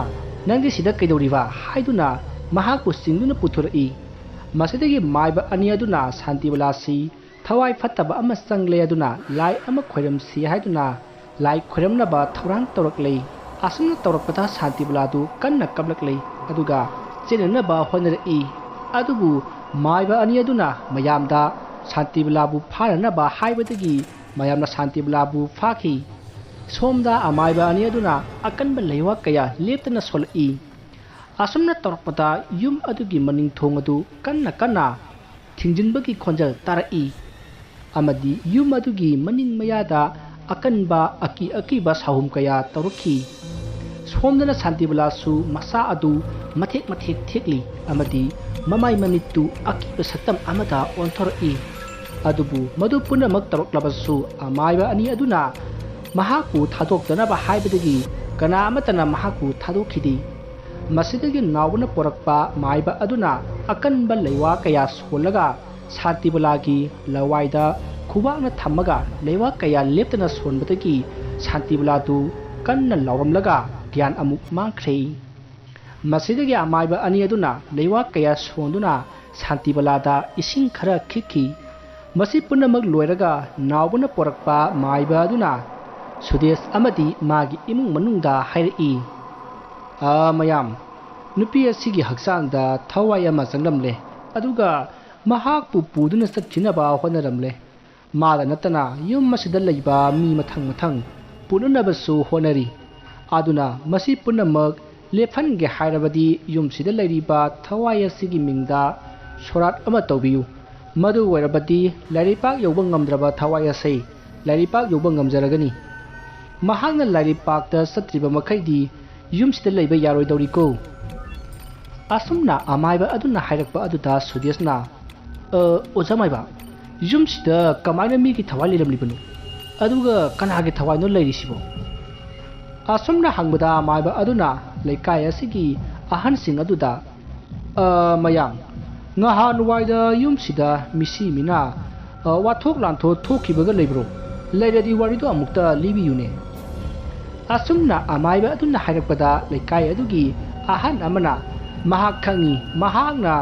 "ꯅꯪꯗꯤ ꯁꯤꯗ ꯀꯩꯗꯧꯔꯤꯕ" ꯍꯥꯏꯗꯨꯅ ꯃꯍꯥꯛꯄꯨ ꯆꯤꯡꯗꯨꯅ ꯄꯨꯊꯣꯔꯛꯏ꯫ ꯃꯁꯤꯗꯒꯤ ꯃꯥꯏꯕ ꯑꯅꯤ ꯑꯗꯨꯅ ꯁꯥꯟꯇꯤꯕꯂꯥꯁꯤ ꯊꯋꯥꯏ ꯐꯠꯇꯕ ꯑꯃ ꯆꯪꯂꯦ ꯑꯗꯨꯅ ꯂꯥꯏ ꯑꯃ ꯈꯣꯏꯔꯝꯁꯤ ꯍꯥꯏꯗꯨꯅ ꯂꯥꯏ ꯈꯣꯏꯔꯝꯅꯕ ꯊꯧꯔꯥꯡ ꯇꯧꯔꯛꯂꯦ꯫ ꯑꯁꯨꯝꯅ ꯇꯧꯔꯛꯄꯗ ꯁꯥꯟꯇꯤꯕꯂꯥꯗꯨ ꯀꯟꯅ ꯀꯞꯂꯛꯂꯦ ꯑꯗꯨꯒ ꯆꯦꯟꯅꯅꯕ ꯍꯣꯠꯅꯔꯛꯏ꯫ ꯑꯗꯨꯕꯨ ꯃꯥꯏꯕ ꯑꯅꯤ ꯑꯗꯨꯅ ꯃꯌꯥꯝꯗ ꯁꯥꯟꯇꯤꯕꯂꯥꯕꯨ ꯐꯥꯅꯅꯕ ꯍꯥꯏꯕꯗꯒꯤ ꯃꯌꯥꯝꯅ ꯁꯥꯟꯇꯤꯕꯂꯥꯕꯨ ꯐꯥꯈꯤ꯫ ꯁꯣꯝꯗ ꯑꯃꯥꯏꯕ ꯑꯅꯤ ꯑꯗꯨꯅ ꯑꯀꯟꯕ ꯂꯩꯋꯥ ꯀꯌꯥ ꯂꯦꯞꯇꯅ ꯁꯣꯜꯂꯛꯏ꯫ ꯑꯁꯨꯝꯅ ꯇꯧꯔꯛꯄꯗ ꯌꯨꯝ ꯑꯗꯨꯒꯤ ꯃꯅꯤꯡꯊꯣꯡ ꯑꯗꯨ ꯀꯟꯅ ꯀꯟꯅ ꯊꯤꯡꯖꯤꯟꯕꯒꯤ ꯈꯣꯟꯖꯦꯜ ꯇꯥꯔꯛꯏ ꯑꯃꯗꯤ ꯌꯨꯝ ꯑꯗꯨꯒꯤ ꯃꯅꯤꯡ ꯃꯌꯥꯗ ꯑꯀꯟꯕ ꯑꯀꯤ ꯑꯀꯤꯕ ꯁꯥꯍꯨꯝ ꯀꯌా ꯇꯧꯔꯛꯈꯤ꯫ ꯁꯣꯝꯗꯅ ꯁꯥꯟꯇꯤꯕꯂꯥꯁꯨ ꯃꯁꯥ ꯑꯗꯨ ꯃꯊꯦꯛ ꯃꯊꯦꯛ ꯊꯦꯛꯂꯤ ꯑꯃꯗꯤ ꯃꯃꯥꯏ ꯃꯃꯤꯠꯇꯨ ꯑꯀꯤꯕ ꯁꯛꯇꯝ ꯑꯃꯗ ꯑꯣꯟꯊꯣꯔꯛꯏ꯫ ꯑꯗꯨꯕꯨ ꯃꯗꯨ ꯄꯨꯝꯅꯃꯛ ꯇꯧꯔꯛꯂꯕꯁꯨ ꯑꯃꯥꯏꯕ ꯑꯅꯤ ꯑꯗꯨꯅ ꯃꯍꯥꯛꯄꯨ ꯊꯥꯗꯣꯛꯇꯅꯕ ꯍꯥꯏꯕꯗꯒꯤ ꯀꯅꯥ ꯑꯃꯠꯇꯅ ꯃꯍꯥꯛꯄꯨ ꯊꯥꯗꯣꯛꯈꯤꯗꯦ꯫ ꯃꯁꯤꯗꯒꯤ ꯅꯥꯎꯕꯅ ꯄꯣꯔꯛꯄ ꯃꯥꯏꯕ ꯑꯗꯨꯅ ꯑꯀꯟꯕ ꯂꯩꯋꯥ ꯀꯌꯥ ꯁꯣꯜꯂꯒ ꯁꯥꯟꯇꯤꯕꯂꯥꯒꯤ ꯂꯋꯥꯏꯗ ꯈꯨꯕꯥꯛꯅ ꯊꯝꯃꯒ ꯂꯩꯋꯥ ꯀꯌꯥ ꯂꯦꯞꯇꯅ ꯁꯣꯟꯕꯗꯒꯤ ꯁꯥꯟꯇꯤꯕꯂꯥꯗꯨ ꯀꯟꯅ ꯂꯥꯎꯔꯝꯂꯒ ꯒ꯭ꯌꯥꯟ ꯑꯃꯨꯛ ꯃꯥꯡꯈ꯭ꯔꯦ꯫ ꯃꯁꯤꯗꯒꯤ ꯑꯃꯥꯏꯕ ꯑꯅꯤ ꯑꯗꯨꯅ ꯂꯩꯋꯥ ꯀꯌꯥ ꯁꯣꯟꯗꯨꯅ ꯁꯥꯟꯇꯤꯕꯂꯥꯗ ꯏꯁꯤꯡ ꯈꯔ ꯈꯤꯛꯈꯤ꯫ ꯃꯁꯤ ꯄꯨꯝꯅꯃꯛ ꯂꯣꯏꯔꯒ ꯅꯥꯎꯕꯅ ꯄꯣꯔꯛꯄ ꯃꯥꯏꯕ ꯑꯗꯨꯅ ꯁꯨꯗꯦꯁ ꯑꯃꯗꯤ ꯃꯥꯒꯤ ꯏꯃꯨꯡ ꯃꯅꯨꯡꯗ ꯍꯥꯏꯔꯛꯏ, "ꯃꯌꯥꯝ, ꯅꯨꯄꯤ ꯑꯁꯤꯒꯤ ꯍꯛꯆꯥꯡꯗ ꯊꯋꯥꯏ ꯑꯃ ꯆꯪꯂꯝꯂꯦ ꯑꯗꯨꯒ ꯃꯍꯥꯛꯄꯨ ꯄꯨꯗꯨꯅ ꯆꯠꯈꯤꯅꯕ ꯍꯣꯠꯅꯔꯝꯂꯦ꯫ ꯃꯥꯗ ꯅꯠꯇꯅ ꯌꯨꯝ ꯑꯁꯤꯗ ꯂꯩꯕ ꯃꯤ ꯃꯊꯪ ꯃꯊꯪ ꯄꯨꯅꯅꯕꯁꯨ ꯍꯣꯠꯅꯔꯤ꯫ ꯑꯗꯨꯅ ꯃꯁꯤ ꯄꯨꯝꯅꯃꯛ ꯂꯦꯞꯍꯟꯒꯦ ꯍꯥꯏꯔꯕꯗꯤ ꯌꯨꯝꯁꯤꯗ ꯂꯩꯔꯤꯕ ꯊꯋꯥꯏ ꯑꯁꯤꯒꯤ ꯃꯤꯡꯗ ꯁꯣꯔꯥꯠ ꯑꯃ ꯇꯧꯕꯤꯌꯨ꯫ ꯃꯗꯨ ꯑꯣꯏꯔꯕꯗꯤ ꯂꯥꯏꯔꯩꯄꯥꯛ ꯌꯧꯕ ꯉꯝꯗ꯭ꯔꯕ ꯊꯋꯥꯏ ꯑꯁꯤ ꯂꯥꯏꯔꯩꯄꯥꯛ ꯌꯧꯕ ꯉꯝꯖꯔꯒꯅꯤ꯫ ꯃꯍꯥꯛꯅ ꯂꯥꯏꯔꯩꯄꯥꯛꯇ ꯆꯠꯇ꯭ꯔꯤꯕ ꯃꯈꯩꯗꯤ ꯌꯨꯝꯁꯤꯗ ꯂꯩꯕ ꯌꯥꯔꯣꯏꯗꯧꯔꯤꯀꯣ"꯫ ꯑꯁꯨꯝꯅ ꯑꯃꯥꯏꯕ ꯑꯗꯨꯅ ꯍꯥꯏꯔꯛꯄ ꯑꯗꯨꯗ ꯁꯨꯗꯦꯁꯅ "ꯑꯣꯖꯥ ꯃꯥꯏꯕ, ꯌꯨꯝꯁꯤꯗ ꯀꯃꯥꯏꯅ ꯃꯤꯒꯤ ꯊꯋꯥꯏ ꯂꯩꯔꯝꯂꯤꯕꯅꯣ? ꯑꯗꯨꯒ ꯀꯅꯥꯒꯤ ꯊꯋꯥꯏꯅꯣ ꯂꯩꯔꯤꯁꯤꯕꯣ?" ꯑꯁꯨꯝꯅ ꯍꯪꯕꯗ ꯑꯃꯥꯏꯕ ꯑꯗꯨꯅ ꯂꯩꯀꯥꯏ ꯑꯁꯤꯒꯤ ꯑꯍꯟꯁꯤꯡ ꯑꯗꯨꯗ "ꯃꯌꯥꯝ, ꯅꯍꯥꯟꯋꯥꯏꯗ ꯌꯨꯝꯁꯤꯗ ꯃꯤꯁꯤ ꯃꯤꯅꯥ ꯋꯥꯊꯣꯛ ꯂꯥꯟꯊꯣꯛ ꯊꯣꯛꯈꯤꯕꯒ ꯂꯩꯕ꯭ꯔꯣ? ꯂꯩꯔꯗꯤ ꯋꯥꯔꯤꯗꯣ ꯑꯃꯨꯛꯇ ꯂꯤꯕꯤꯌꯨꯅꯦ"꯫ ꯑꯁꯨꯝꯅ ꯑꯃꯥꯏꯕ ꯑꯗꯨꯅ ꯍꯥꯏꯔꯛꯄꯗ ꯂꯩꯀꯥꯏ ꯑꯗꯨꯒꯤ ꯑꯍꯟ ꯑꯃꯅ ꯃꯍꯥꯛ ꯈꯪꯏ, ꯃꯍꯥꯛꯅ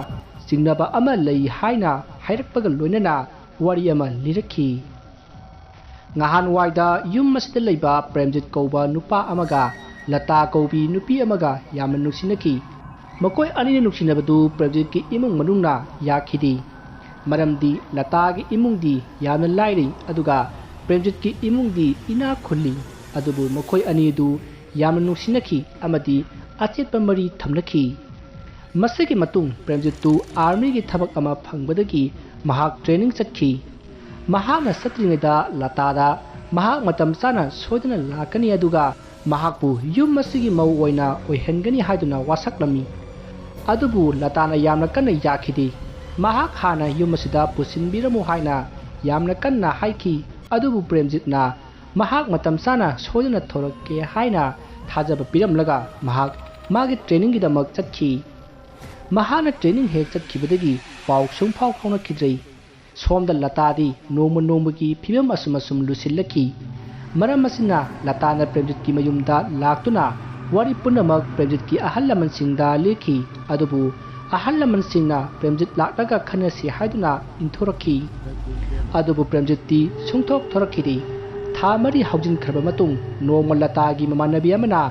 ꯆꯤꯡꯅꯕ ꯑꯃ ꯂꯩ ꯍꯥꯏꯅ ꯍꯥꯏꯔꯛꯄꯒ ꯂꯣꯏꯅꯅ ꯋꯥꯔꯤ ꯑꯃ ꯂꯤꯔꯛꯈꯤ꯫ ꯅꯍꯥꯟꯋꯥꯏꯗ ꯌꯨꯝ ꯑꯁꯤꯗ ꯂꯩꯕ ꯄ꯭ꯔꯦꯝꯖꯤꯠ ꯀꯧꯕ ꯅꯨꯄꯥ ꯑꯃꯒ ꯂꯇꯥ ꯀꯧꯕꯤ ꯅꯨꯄꯤ ꯑꯃꯒ ꯌꯥꯝꯅ ꯅꯨꯡꯁꯤꯅꯈꯤ꯫ ꯃꯈꯣꯏ ꯑꯅꯤꯅ ꯅꯨꯡꯁꯤꯅꯕꯗꯨ ꯄ꯭ꯔꯦꯝꯖꯤꯠꯀꯤ ꯏꯃꯨꯡ ꯃꯅꯨꯡꯅ ꯌꯥꯈꯤꯗꯦ꯫ ꯃꯔꯝꯗꯤ ꯂꯇꯥꯒꯤ ꯏꯃꯨꯡꯗꯤ ꯌꯥꯝꯅ ꯂꯥꯏꯔꯩ ꯑꯗꯨꯒ ꯄ꯭ꯔꯦꯝꯖꯤꯠꯀꯤ ꯏꯃꯨꯡꯗꯤ ꯏꯅꯥꯛ ꯈꯨꯜꯂꯤ꯫ ꯑꯗꯨꯕꯨ ꯃꯈꯣꯏ ꯑꯅꯤꯗꯨ ꯌꯥꯝꯅ ꯅꯨꯡꯁꯤꯅꯈꯤ ꯑꯃꯗꯤ ꯑꯆꯦꯠꯄ ꯃꯔꯤ ꯊꯝꯅꯈꯤ꯫ ꯃꯁꯤꯒꯤ ꯃꯇꯨꯡ ꯄ꯭ꯔꯦꯝꯖꯤꯠꯇꯨ ꯑꯥꯔꯃꯤꯒꯤ ꯊꯕꯛ ꯑꯃ ꯐꯪꯕꯗꯒꯤ ꯃꯍꯥꯛ ꯇ꯭ꯔꯦꯅꯤꯡ ꯆꯠꯈꯤ꯫ ꯃꯍꯥꯛꯅ ꯆꯠꯇ꯭ꯔꯤꯉꯩꯗ ꯂꯇꯥꯗ ꯃꯍꯥꯛ ꯃꯇꯝ ꯆꯥꯅ ꯁꯣꯏꯗꯅ ꯂꯥꯛꯀꯅꯤ ꯑꯗꯨꯒ ꯃꯍꯥꯛꯄꯨ ꯌꯨꯝ ꯑꯁꯤꯒꯤ ꯃꯧ ꯑꯣꯏꯅ ꯑꯣꯏꯍꯟꯒꯅꯤ ꯍꯥꯏꯗꯨꯅ ꯋꯥꯁꯛꯂꯝꯃꯤ꯫ ꯑꯗꯨꯕꯨ ꯂꯇꯥꯅ ꯌꯥꯝꯅ ꯀꯟꯅ ꯌꯥꯈꯤꯗꯦ꯫ ꯃꯍꯥꯛ ꯍꯥꯟꯅ ꯌꯨꯝ ꯑꯁꯤꯗ ꯄꯨꯁꯤꯟꯕꯤꯔꯝꯃꯨ ꯍꯥꯏꯅ ꯌꯥꯝꯅ ꯀꯟꯅ ꯍꯥꯏꯈꯤ꯫ ꯑꯗꯨꯕꯨ ꯄ꯭ꯔꯦꯝꯖꯤꯠꯅ ꯃꯍꯥꯛ ꯃꯇꯝ ꯆꯥꯅ ꯁꯣꯏꯗꯅ ꯊꯣꯔꯛꯀꯦ ꯍꯥꯏꯅ ꯊꯥꯖꯕ ꯄꯤꯔꯝꯂꯒ ꯃꯍꯥꯛ ꯃꯥꯒꯤ ꯇ꯭ꯔꯦꯅꯤꯡꯒꯤꯗꯃꯛ ꯆꯠꯈꯤ꯫ ꯃꯍꯥꯛꯅ ꯇ꯭ꯔꯦꯅꯤꯡ ꯍꯦꯛ ꯆꯠꯈꯤꯕꯗꯒꯤ ꯄꯥꯎ ꯁꯨꯡꯐꯥꯎ ꯐꯥꯎꯅꯈꯤꯗ꯭ꯔꯦ꯫ ꯁꯣꯝꯗ ꯂꯇꯥꯗꯤ ꯅꯣꯡꯃ ꯅꯣꯡꯃꯒꯤ ꯐꯤꯕꯝ ꯑꯁꯨꯝ ꯂꯨꯁꯤꯜꯂꯛꯈꯤ꯫ ꯃꯔꯝ ꯑꯁꯤꯅ ꯂꯇꯥꯅ ꯄ꯭ꯔꯦꯝꯖꯤꯠꯀꯤ ꯃꯌꯨꯝꯗ ꯂꯥꯛꯇꯨꯅ ꯋꯥꯔꯤ ꯄꯨꯝꯅꯃꯛ ꯄ꯭ꯔꯦꯝꯖꯤꯠꯀꯤ ꯑꯍꯜ ꯂꯃꯟꯁꯤꯡꯗ ꯂꯤꯈꯤ꯫ ꯑꯗꯨꯕꯨ ꯑꯍꯜ ꯂꯃꯟꯁꯤꯡꯅ ꯄ꯭ꯔꯦꯝꯖꯤꯠ ꯂꯥꯛꯂꯒ ꯈꯟꯅꯁꯤ ꯍꯥꯏꯗꯨꯅ ꯏꯟꯊꯣꯔꯛꯈꯤ꯫ ꯑꯗꯨꯕꯨ ꯄ꯭ꯔꯦꯝꯖꯤꯠꯇꯤ ꯁꯨꯡꯊꯣꯛ ꯊꯣꯔꯛꯈꯤꯗꯦ꯫ ꯊꯥ 4 ꯍꯧꯖꯤꯟꯈ꯭ꯔꯕ ꯃꯇꯨꯡ ꯅꯣꯡꯃ ꯂꯇꯥꯒꯤ ꯃꯃꯥꯟꯅꯕꯤ ꯑꯃꯅ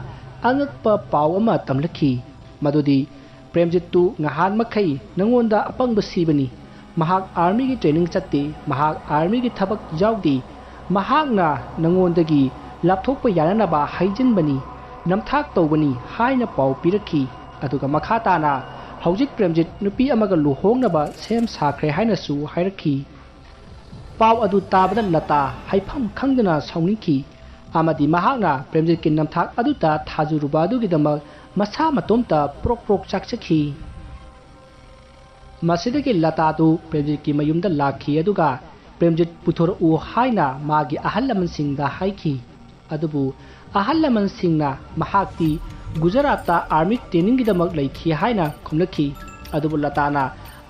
ꯑꯉꯛꯄ ꯄꯥꯎ ꯑꯃ ꯇꯝꯂꯛꯈꯤ꯫ ꯃꯗꯨꯗꯤ ꯄ꯭ꯔꯦꯝꯖꯤꯠꯇꯨ ꯉꯍꯥꯟꯃꯈꯩ ꯅꯉꯣꯟꯗ ꯑꯄꯪꯕ ꯁꯤꯕꯅꯤ꯫ ꯃꯍꯥꯛ ꯑꯥꯔꯃꯤꯒꯤ ꯇ꯭ꯔꯦꯅꯤꯡ ꯆꯠꯇꯦ꯫ ꯃꯍꯥꯛ ꯑꯥꯔꯃꯤꯒꯤ ꯊꯕꯛ ꯌꯥꯎꯗꯦ꯫ ꯃꯍꯥꯛꯅ ꯅꯉꯣꯟꯗꯒꯤ ꯂꯥꯞꯊꯣꯛꯄ ꯌꯥꯅꯅꯕ ꯍꯩꯖꯤꯟꯕꯅꯤ, ꯅꯝꯊꯥꯛ ꯇꯧꯕꯅꯤ ꯍꯥꯏꯅ ꯄꯥꯎ ꯄꯤꯔꯛꯈꯤ꯫ ꯑꯗꯨꯒ ꯃꯈꯥ ꯇꯥꯅ ꯍꯧꯖꯤꯛ ꯄ꯭ꯔꯦꯝꯖꯤꯠ ꯅꯨꯄꯤ ꯑꯃꯒ ꯂꯨꯍꯣꯡꯅꯕ ꯁꯦꯝ ꯁꯥꯈ꯭ꯔꯦ ꯍꯥꯏꯅꯁꯨ ꯍꯥꯏꯔꯛꯈꯤ꯫ ꯄꯥꯎ ꯑꯗꯨ ꯇꯥꯕꯗ ꯂꯇꯥ ꯍꯥꯏꯐꯝ ꯈꯪꯗꯅ ꯁꯥꯎꯅꯤꯡꯈꯤ ꯑꯃꯗꯤ ꯃꯍꯥꯛꯅ ꯄ꯭ꯔꯦꯝꯖꯤꯠꯀꯤ ꯅꯝꯊꯥꯛ ꯑꯗꯨꯗ ꯊꯥꯖꯔꯨꯕ ꯑꯗꯨꯒꯤꯗꯃꯛ ꯃꯁꯥ ꯃꯇꯣꯝꯇ ꯄ꯭ꯔꯣꯛ ꯄ꯭ꯔꯣꯛ ꯆꯥꯛꯆꯈꯤ꯫ ꯃꯁꯤꯗꯒꯤ ꯂꯇꯥꯗꯨ ꯄ꯭ꯔꯦꯝꯖꯤꯠꯀꯤ ꯃꯌꯨꯝꯗ ꯂꯥꯛꯈꯤ ꯑꯗꯨꯒ ꯄ꯭ꯔꯦꯝꯖꯤꯠ ꯄꯨꯊꯣꯔꯛꯎ ꯍꯥꯏꯅ ꯃꯥꯒꯤ ꯑꯍꯜ ꯂꯃꯟꯁꯤꯡꯗ ꯍꯥꯏꯈꯤ꯫ ꯑꯗꯨꯕꯨ ꯑꯍꯜ ꯂꯃꯟꯁꯤꯡꯅ ꯃꯍꯥꯛꯇꯤ ꯒꯨꯖꯔꯥꯠꯇ ꯑꯥꯔꯃꯤ ꯇ꯭ꯔꯦꯅꯤꯡꯒꯤꯗꯃꯛ ꯂꯩꯈꯤ ꯍꯥꯏꯅ ꯈꯨꯝꯂꯛꯈꯤ꯫ ꯑꯗꯨꯕꯨ ꯂꯇꯥꯅ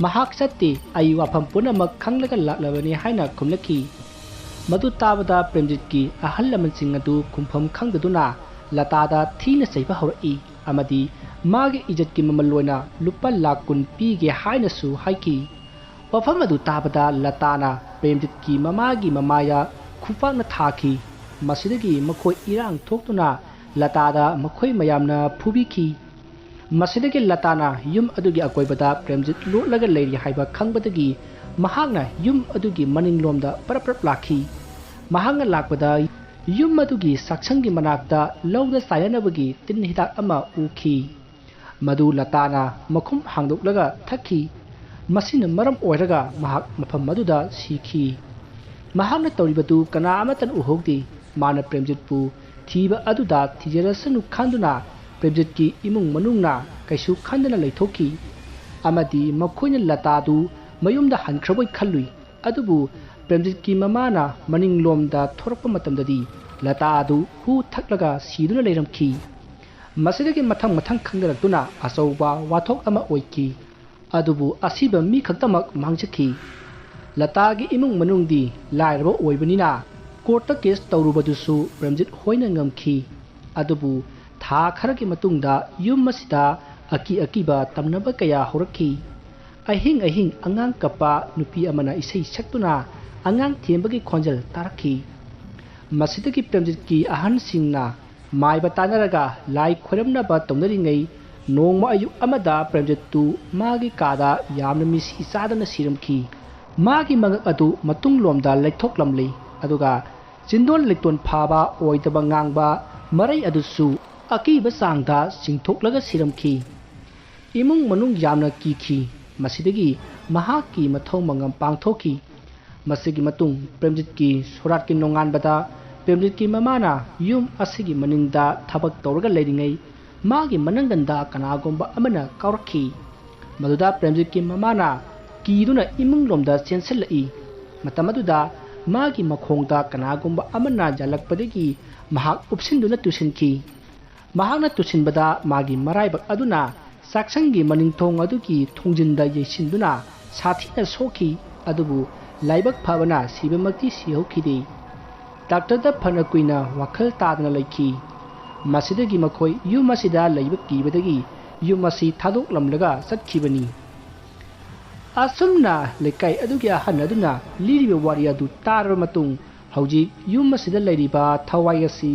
ꯃꯍꯥꯛ ꯆꯠꯇꯦ, ꯑꯩ ꯋꯥꯐꯝ ꯄꯨꯝꯅꯃꯛ ꯈꯪꯂꯒ ꯂꯥꯛꯂꯕꯅꯤ ꯍꯥꯏꯅ ꯈꯨꯝꯂꯛꯈꯤ꯫ ꯃꯗꯨ ꯇꯥꯕꯗ ꯄ꯭ꯔꯦꯝꯖꯤꯠꯀꯤ ꯑꯍꯜ ꯂꯃꯟꯁꯤꯡ ꯑꯗꯨ ꯈꯨꯝꯐꯝ ꯈꯪꯗꯗꯨꯅ ꯂꯇꯥꯗ ꯊꯤꯅ ꯆꯩꯕ ꯍꯧꯔꯛꯏ ꯑꯃꯗꯤ ꯃꯥꯒꯤ ꯏꯖꯠꯀꯤ ꯃꯃꯜ ꯑꯣꯏꯅ ꯂꯨꯄꯥ ꯂꯥꯈ 10 ꯄꯤꯒꯦ ꯍꯥꯏꯅꯁꯨ ꯍꯥꯏꯈꯤ꯫ ꯋꯥꯐꯝ ꯑꯗꯨ ꯇꯥꯕꯗ ꯂꯇꯥꯅ ꯄ꯭ꯔꯦꯝꯖꯤꯠꯀꯤ ꯃꯃꯥꯒꯤ ꯃꯃꯥꯏꯗ ꯈꯨꯄꯥꯛꯅ ꯊꯥꯈꯤ꯫ ꯃꯁꯤꯗꯒꯤ ꯃꯈꯣꯏ ꯏꯔꯥꯡ ꯊꯣꯛꯇꯨꯅ ꯂꯇꯥꯗ ꯃꯈꯣꯏ ꯃꯌꯥꯝꯅ ꯐꯨꯕꯤꯈꯤ꯫ ꯃꯁꯤꯗꯒꯤ ꯂꯇꯥꯅ ꯌꯨꯝ ꯑꯗꯨꯒꯤ ꯑꯀꯣꯏꯕꯗ ꯄ꯭ꯔꯦꯝꯖꯤꯠ ꯂꯣꯠꯂꯒ ꯂꯩꯔꯤ ꯍꯥꯏꯕ ꯈꯪꯕꯗꯒꯤ ꯃꯍꯥꯛꯅ ꯌꯨꯝ ꯑꯗꯨꯒꯤ ꯃꯅꯤꯡꯂꯣꯝꯗ ꯄꯔꯞ ꯄꯔꯞ ꯂꯥꯛꯈꯤ꯫ ꯃꯍꯥꯛꯅ ꯂꯥꯛꯄꯗ ꯌꯨꯝ ꯑꯗꯨꯒꯤ ꯆꯥꯛꯁꯪꯒꯤ ꯃꯅꯥꯛꯇ ꯂꯧꯗ ꯆꯥꯏꯅꯅꯕꯒꯤ ꯇꯤꯟ ꯍꯤꯗꯥꯛ ꯑꯃ ꯎꯈꯤ꯫ ꯃꯗꯨ ꯂꯇꯥꯅ ꯃꯈꯨꯝ ꯍꯥꯡꯗꯣꯛꯂꯒ ꯊꯛꯈꯤ꯫ ꯃꯁꯤꯅ ꯃꯔꯝ ꯑꯣꯏꯔꯒ ꯃꯍꯥꯛ ꯃꯐꯝ ꯑꯗꯨꯗ ꯁꯤꯈꯤ꯫ ꯃꯍꯥꯛꯅ ꯇꯧꯔꯤꯕꯗꯨ ꯀꯅꯥ ꯑꯃꯠꯇꯅ ꯎꯍꯧꯗꯦ꯫ ꯃꯥꯅ ꯄ꯭ꯔꯦꯝꯖꯤꯠꯄꯨ ꯊꯤꯕ ꯑꯗꯨꯗ ꯊꯤꯖꯔꯁꯅꯨ ꯈꯟꯗꯨꯅ ꯄ꯭ꯔꯦꯝꯖꯤꯠꯀꯤ ꯏꯃꯨꯡ ꯃꯅꯨꯡꯅ ꯀꯩꯁꯨ ꯈꯟꯗꯅ ꯂꯩꯊꯣꯛꯈꯤ ꯑꯃꯗꯤ ꯃꯈꯣꯏꯅ ꯂꯇꯥꯗꯨ ꯃꯌꯨꯝꯗ ꯍꯟꯈ꯭ꯔꯕꯣꯏ ꯈꯜꯂꯨꯏ꯫ ꯑꯗꯨꯕꯨ ꯄ꯭ꯔꯦꯝꯖꯤꯠꯀꯤ ꯃꯃꯥꯅ ꯃꯅꯤꯡꯂꯣꯝꯗ ꯊꯣꯔꯛꯄ ꯃꯇꯝꯗꯗꯤ ꯂꯇꯥ ꯑꯗꯨ ꯍꯨ ꯊꯛꯂꯒ ꯁꯤꯗꯨꯅ ꯂꯩꯔꯝꯈꯤ꯫ ꯃꯁꯤꯗꯒꯤ ꯃꯊꯪ ꯈꯪꯅꯔꯛꯇꯨꯅ ꯑꯆꯧꯕ ꯋꯥꯊꯣꯛ ꯑꯃ ꯑꯣꯏꯈꯤ꯫ ꯑꯗꯨꯕꯨ ꯑꯁꯤꯕ ꯃꯤ ꯈꯛꯇꯃꯛ ꯃꯥꯡꯖꯈꯤ꯫ ꯂꯇꯥꯒꯤ ꯏꯃꯨꯡ ꯃꯅꯨꯡꯗꯤ ꯂꯥꯏꯔꯕ ꯑꯣꯏꯕꯅꯤꯅ ꯀꯣꯔꯠꯇ ꯀꯦꯁ ꯇꯧꯔꯨꯕꯗꯨꯁꯨ ꯄ꯭ꯔꯦꯝꯖꯤꯠ ꯍꯣꯏꯅ ꯉꯝꯈꯤ꯫ ꯑꯗꯨꯕꯨ ꯊꯥ ꯈꯔꯒꯤ ꯃꯇꯨꯡꯗ ꯌꯨꯝ ꯑꯁꯤꯗ ꯑꯀꯤꯕ ꯇꯝꯅꯕ ꯀꯌా ꯍꯧꯔꯛꯈꯤ꯫ ꯑꯍꯤꯡ ꯑꯉꯥꯡ ꯀꯞꯄ ꯅꯨꯄꯤ ꯑꯃꯅ ꯏꯁꯩ ꯁꯛꯇꯨꯅ ꯑꯉꯥꯡ ꯊꯦꯝꯕꯒꯤ ꯈꯣꯟꯖꯦꯜ ꯇꯥꯔꯛꯈꯤ꯫ ꯃꯁꯤꯗꯒꯤ ꯄ꯭ꯔꯦꯝꯖꯤꯠꯀꯤ ꯑꯍꯟꯁꯤꯡꯅ ꯃꯥꯏꯕ ꯇꯥꯟꯅꯔꯒ ꯂꯥꯏ ꯈꯣꯏꯔꯝꯅꯕ ꯇꯧꯅꯔꯤꯉꯩ ꯅꯣꯡꯃ ꯑꯌꯨꯛ ꯑꯃꯗ ꯄ꯭ꯔꯦꯝꯖꯤꯠꯇꯨ ꯃꯥꯒꯤ ꯀꯥꯗ ꯌꯥꯝꯅ ꯃꯤꯁꯤ ꯆꯥꯗꯅ ꯁꯤꯔꯝꯈꯤ꯫ ꯃꯥꯒꯤ ꯃꯉꯛ ꯑꯗꯨ ꯃꯇꯨꯡꯂꯣꯝꯗ ꯂꯩꯊꯣꯛꯂꯝꯂꯦ ꯑꯗꯨꯒ ꯆꯤꯟꯗꯣꯟ ꯂꯩꯇꯣꯟ ꯐꯥꯕ ꯑꯣꯏꯗꯕ ꯉꯥꯡꯕ ꯃꯔꯩ ꯑꯗꯨꯁꯨ ꯑꯀꯤꯕ ꯆꯥꯡꯗ ꯆꯤꯡꯊꯣꯛꯂꯒ ꯁꯤꯔꯝꯈꯤ꯫ ꯏꯃꯨꯡ ꯃꯅꯨꯡ ꯌꯥꯝꯅ ꯀꯤꯈꯤ꯫ ꯃꯁꯤꯗꯒꯤ ꯃꯍꯥꯛꯀꯤ ꯃꯊꯧ ꯃꯉꯝ ꯄꯥꯡꯊꯣꯛꯈꯤ꯫ ꯃꯁꯤꯒꯤ ꯃꯇꯨꯡ ꯄ꯭ꯔꯦꯝꯖꯤꯠꯀꯤ ꯁꯣꯔꯥꯠꯀꯤ ꯅꯣꯡꯉꯥꯟꯕꯗ ꯄ꯭ꯔꯦꯝꯖꯤꯠꯀꯤ ꯃꯃꯥꯅ ꯌꯨꯝ ꯑꯁꯤꯒꯤ ꯃꯅꯤꯡꯗ ꯊꯕꯛ ꯇꯧꯔꯒ ꯂꯩꯔꯤꯉꯩ ꯃꯥꯒꯤ ꯃꯅꯪꯒꯟꯗ ꯀꯅꯥꯒꯨꯝꯕ ꯑꯃꯅ ꯀꯥꯎꯔꯛꯈꯤ꯫ ꯃꯗꯨꯗ ꯄ꯭ꯔꯦꯝꯖꯤꯠꯀꯤ ꯃꯃꯥꯅ ꯀꯤꯗꯨꯅ ꯏꯃꯨꯡꯂꯣꯝꯗ ꯆꯦꯟꯁꯤꯜꯂꯛꯏ꯫ ꯃꯇꯝ ꯑꯗꯨꯗ ꯃꯥꯒꯤ ꯃꯈꯣꯡꯗ ꯀꯅꯥꯒꯨꯝꯕ ꯑꯃꯅ ꯌꯥꯜꯂꯛꯄꯗꯒꯤ ꯃꯍꯥꯛ ꯎꯞꯁꯤꯟꯗꯨꯅ ꯇꯨꯁꯤꯟꯈꯤ꯫ ꯃꯍꯥꯛꯅ ꯇꯨꯁꯤꯟꯕꯗ ꯃꯥꯒꯤ ꯃꯔꯥꯏꯕꯛ ꯑꯗꯨꯅ ꯆꯥꯛꯁꯪꯒꯤ ꯃꯅꯤꯡꯊꯣꯡ ꯑꯗꯨꯒꯤ ꯊꯣꯡꯖꯤꯟꯗ ꯌꯩꯁꯤꯟꯗꯨꯅ ꯁꯥꯊꯤꯅ ꯁꯣꯛꯈꯤ꯫ ꯑꯗꯨꯕꯨ ꯂꯥꯏꯕꯛ ꯐꯕꯅ ꯁꯤꯕꯃꯛꯇꯤ ꯁꯤꯍꯧꯈꯤꯗꯦ꯫ ꯗꯥꯛꯇꯔꯗ ꯐꯅ ꯀꯨꯏꯅ ꯋꯥꯈꯜ ꯇꯥꯗꯅ ꯂꯩꯈꯤ꯫ ꯃꯁꯤꯗꯒꯤ ꯃꯈꯣꯏ ꯌꯨꯝ ꯑꯁꯤꯗ ꯂꯩꯕ ꯀꯤꯕꯗꯒꯤ ꯌꯨꯝ ꯑꯁꯤ ꯊꯥꯗꯣꯛꯂꯝꯂꯒ ꯆꯠꯈꯤꯕꯅꯤ꯫ ꯑꯁꯨꯝꯅ ꯂꯩꯀꯥꯏ ꯑꯗꯨꯒꯤ ꯑꯍꯟ ꯑꯗꯨꯅ ꯂꯤꯔꯤꯕ ꯋꯥꯔꯤ ꯑꯗꯨ ꯇꯥꯔꯕ ꯃꯇꯨꯡ ꯍꯧꯖꯤꯛ ꯌꯨꯝ ꯑꯁꯤꯗ ꯂꯩꯔꯤꯕ ꯊꯋꯥꯏ ꯑꯁꯤ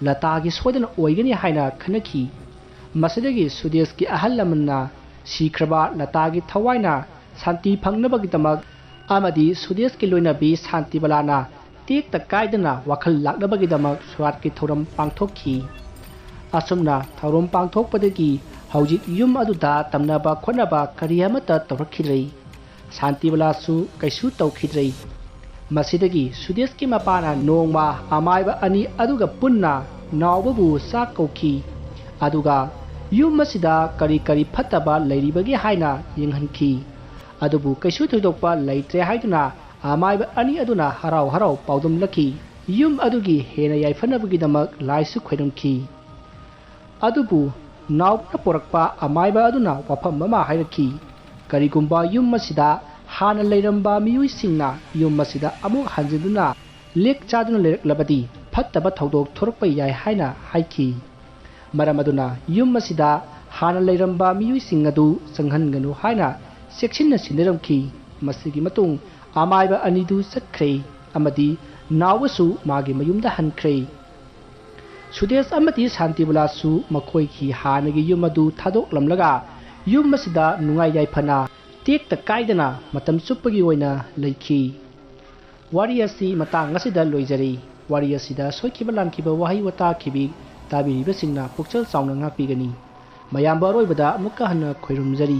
ꯂꯇꯥꯒꯤ ꯁꯣꯏꯗꯅ ꯑꯣꯏꯒꯅꯤ ꯍꯥꯏꯅ ꯈꯟꯅꯈꯤ꯫ ꯃꯁꯤꯗꯒꯤ ꯁꯨꯗꯦꯁꯀꯤ ꯑꯍꯜ ꯂꯃꯟꯅ ꯁꯤꯈ꯭ꯔꯕ ꯂꯇꯥꯒꯤ ꯊꯋꯥꯏꯅ ꯁꯥꯟꯇꯤ ꯐꯪꯅꯕꯒꯤꯗꯃꯛ ꯑꯃꯗꯤ ꯁꯨꯗꯦꯁꯀꯤ ꯂꯣꯏꯅꯕꯤ ꯁꯥꯟꯇꯤꯕꯂꯥꯅ ꯇꯦꯛꯇ ꯀꯥꯏꯗꯅ ꯋꯥꯈꯜ ꯂꯥꯛꯅꯕꯒꯤꯗꯃꯛ ꯁꯣꯔꯥꯠꯀꯤ ꯊꯧꯔꯝ ꯄꯥꯡꯊꯣꯛꯈꯤ꯫ ꯑꯁꯨꯝꯅ ꯊꯧꯔꯝ ꯄꯥꯡꯊꯣꯛꯄꯗꯒꯤ ꯍꯧꯖꯤꯛ ꯌꯨꯝ ꯑꯗꯨꯗ ꯇꯝꯅꯕ ꯈꯣꯠꯅꯕ ꯀꯔꯤ ꯑꯃꯠꯇ ꯇꯧꯔꯛꯈꯤꯗ꯭ꯔꯦ꯫ ꯁꯥꯟꯇꯤꯕꯂꯥꯁꯨ ꯀꯩꯁꯨ ꯇꯧꯈꯤꯗ꯭ꯔꯦ꯫ ꯃꯁꯤꯗꯒꯤ ꯁꯨꯗꯦꯁꯀꯤ ꯃꯄꯥꯅ ꯅꯣꯡꯃ ꯑꯃꯥꯏꯕ ꯑꯅꯤ ꯑꯗꯨꯒ ꯄꯨꯟꯅ ꯅꯥꯎꯕꯕꯨ ꯆꯥꯛ ꯀꯧꯈꯤ ꯑꯗꯨꯒ ꯌꯨꯝ ꯑꯁꯤꯗ ꯀꯔꯤ ꯀꯔꯤ ꯐꯠꯇꯕ ꯂꯩꯔꯤꯕꯒꯦ ꯍꯥꯏꯅ ꯌꯦꯡꯍꯟꯈꯤ꯫ ꯑꯗꯨꯕꯨ ꯀꯩꯁꯨ ꯊꯣꯏꯗꯣꯛꯄ ꯂꯩꯇ꯭ꯔꯦ ꯍꯥꯏꯗꯨꯅ ꯑꯃꯥꯏꯕ ꯑꯅꯤ ꯑꯗꯨꯅ ꯍꯔꯥꯎ ꯍꯔꯥꯎ ꯄꯥꯎꯗꯝꯂꯛꯈꯤ꯫ ꯌꯨꯝ ꯑꯗꯨꯒꯤ ꯍꯦꯟꯅ ꯌꯥꯏꯐꯅꯕꯒꯤꯗꯃꯛ ꯂꯥꯏꯁꯨ ꯈꯣꯏꯔꯝꯈꯤ꯫ ꯑꯗꯨꯕꯨ ꯅꯥꯎꯕꯅ ꯄꯣꯔꯛꯄ ꯑꯃꯥꯏꯕ ꯑꯗꯨꯅ ꯋꯥꯐꯝ ꯑꯃ ꯍꯥꯏꯔꯛꯈꯤ꯫ ꯀꯔꯤꯒꯨꯝꯕ ꯌꯨꯝ ꯑꯁꯤꯗ ꯍꯥꯟꯅ ꯂꯩꯔꯝꯕ ꯃꯤꯑꯣꯏꯁꯤꯡꯅ ꯌꯨꯝ ꯑꯁꯤꯗ ꯑꯃꯨꯛ ꯍꯟꯖꯤꯟꯗꯨꯅ ꯂꯦꯛ ꯆꯥꯗꯨꯅ ꯂꯩꯔꯛꯂꯕꯗꯤ ꯐꯠꯇꯕ ꯊꯧꯗꯣꯛ ꯊꯣꯔꯛꯄ ꯌꯥꯏ ꯍꯥꯏꯅ ꯍꯥꯏꯈꯤ꯫ ꯃꯔꯝ ꯑꯗꯨꯅ ꯌꯨꯝ ꯑꯁꯤꯗ ꯍꯥꯟꯅ ꯂꯩꯔꯝꯕ ꯃꯤꯑꯣꯏꯁꯤꯡ ꯑꯗꯨ ꯆꯪꯍꯟꯒꯅꯨ ꯍꯥꯏꯅ ꯆꯦꯛꯁꯤꯟꯅ ꯁꯤꯟꯅꯔꯝꯈꯤ꯫ ꯃꯁꯤꯒꯤ ꯃꯇꯨꯡ ꯑꯃꯥꯏꯕ ꯑꯅꯤꯗꯨ ꯆꯠꯈ꯭ꯔꯦ ꯑꯃꯗꯤ ꯅꯥꯎꯕꯁꯨ ꯃꯥꯒꯤ ꯃꯌꯨꯝꯗ ꯍꯟꯈ꯭ꯔꯦ꯫ ꯁꯨꯗꯦꯁ ꯑꯃꯗꯤ ꯁꯥꯟꯇꯤꯕꯂꯥꯁꯨ ꯃꯈꯣꯏꯒꯤ ꯍꯥꯟꯅꯒꯤ ꯌꯨꯝ ꯑꯗꯨ ꯊꯥꯗꯣꯛꯂꯝꯂꯒ ꯌꯨꯝ ꯑꯁꯤꯗ ꯅꯨꯡꯉꯥꯏ ꯌꯥꯏꯐꯅ ꯇꯦꯛꯇ ꯀꯥꯏꯗꯅ ꯃꯇꯝ ꯆꯨꯞꯄꯒꯤ ꯑꯣꯏꯅ ꯂꯩꯈꯤ꯫ ꯋꯥꯔꯤ ꯑꯁꯤ ꯃꯇꯥꯡ ꯑꯁꯤꯗ ꯂꯣꯏꯖꯔꯤ꯫ ꯋꯥꯔꯤ ꯑꯁꯤꯗ ꯁꯣꯏꯈꯤꯕ ꯂꯥꯟꯈꯤꯕ ꯋꯥꯍꯩ ꯋꯥꯇꯥ ꯇꯥꯕꯤꯔꯤꯕꯁꯤꯡꯅ ꯄꯨꯛꯆꯦꯜ ꯆꯥꯎꯅ ꯉꯥꯛꯄꯤꯒꯅꯤ꯫ ꯃꯌꯥꯝꯕ ꯑꯔꯣꯏꯕꯗ ꯑꯃꯨꯛꯀ ꯍꯟꯅ ꯈꯣꯏꯔꯨꯝꯖꯔꯤ꯫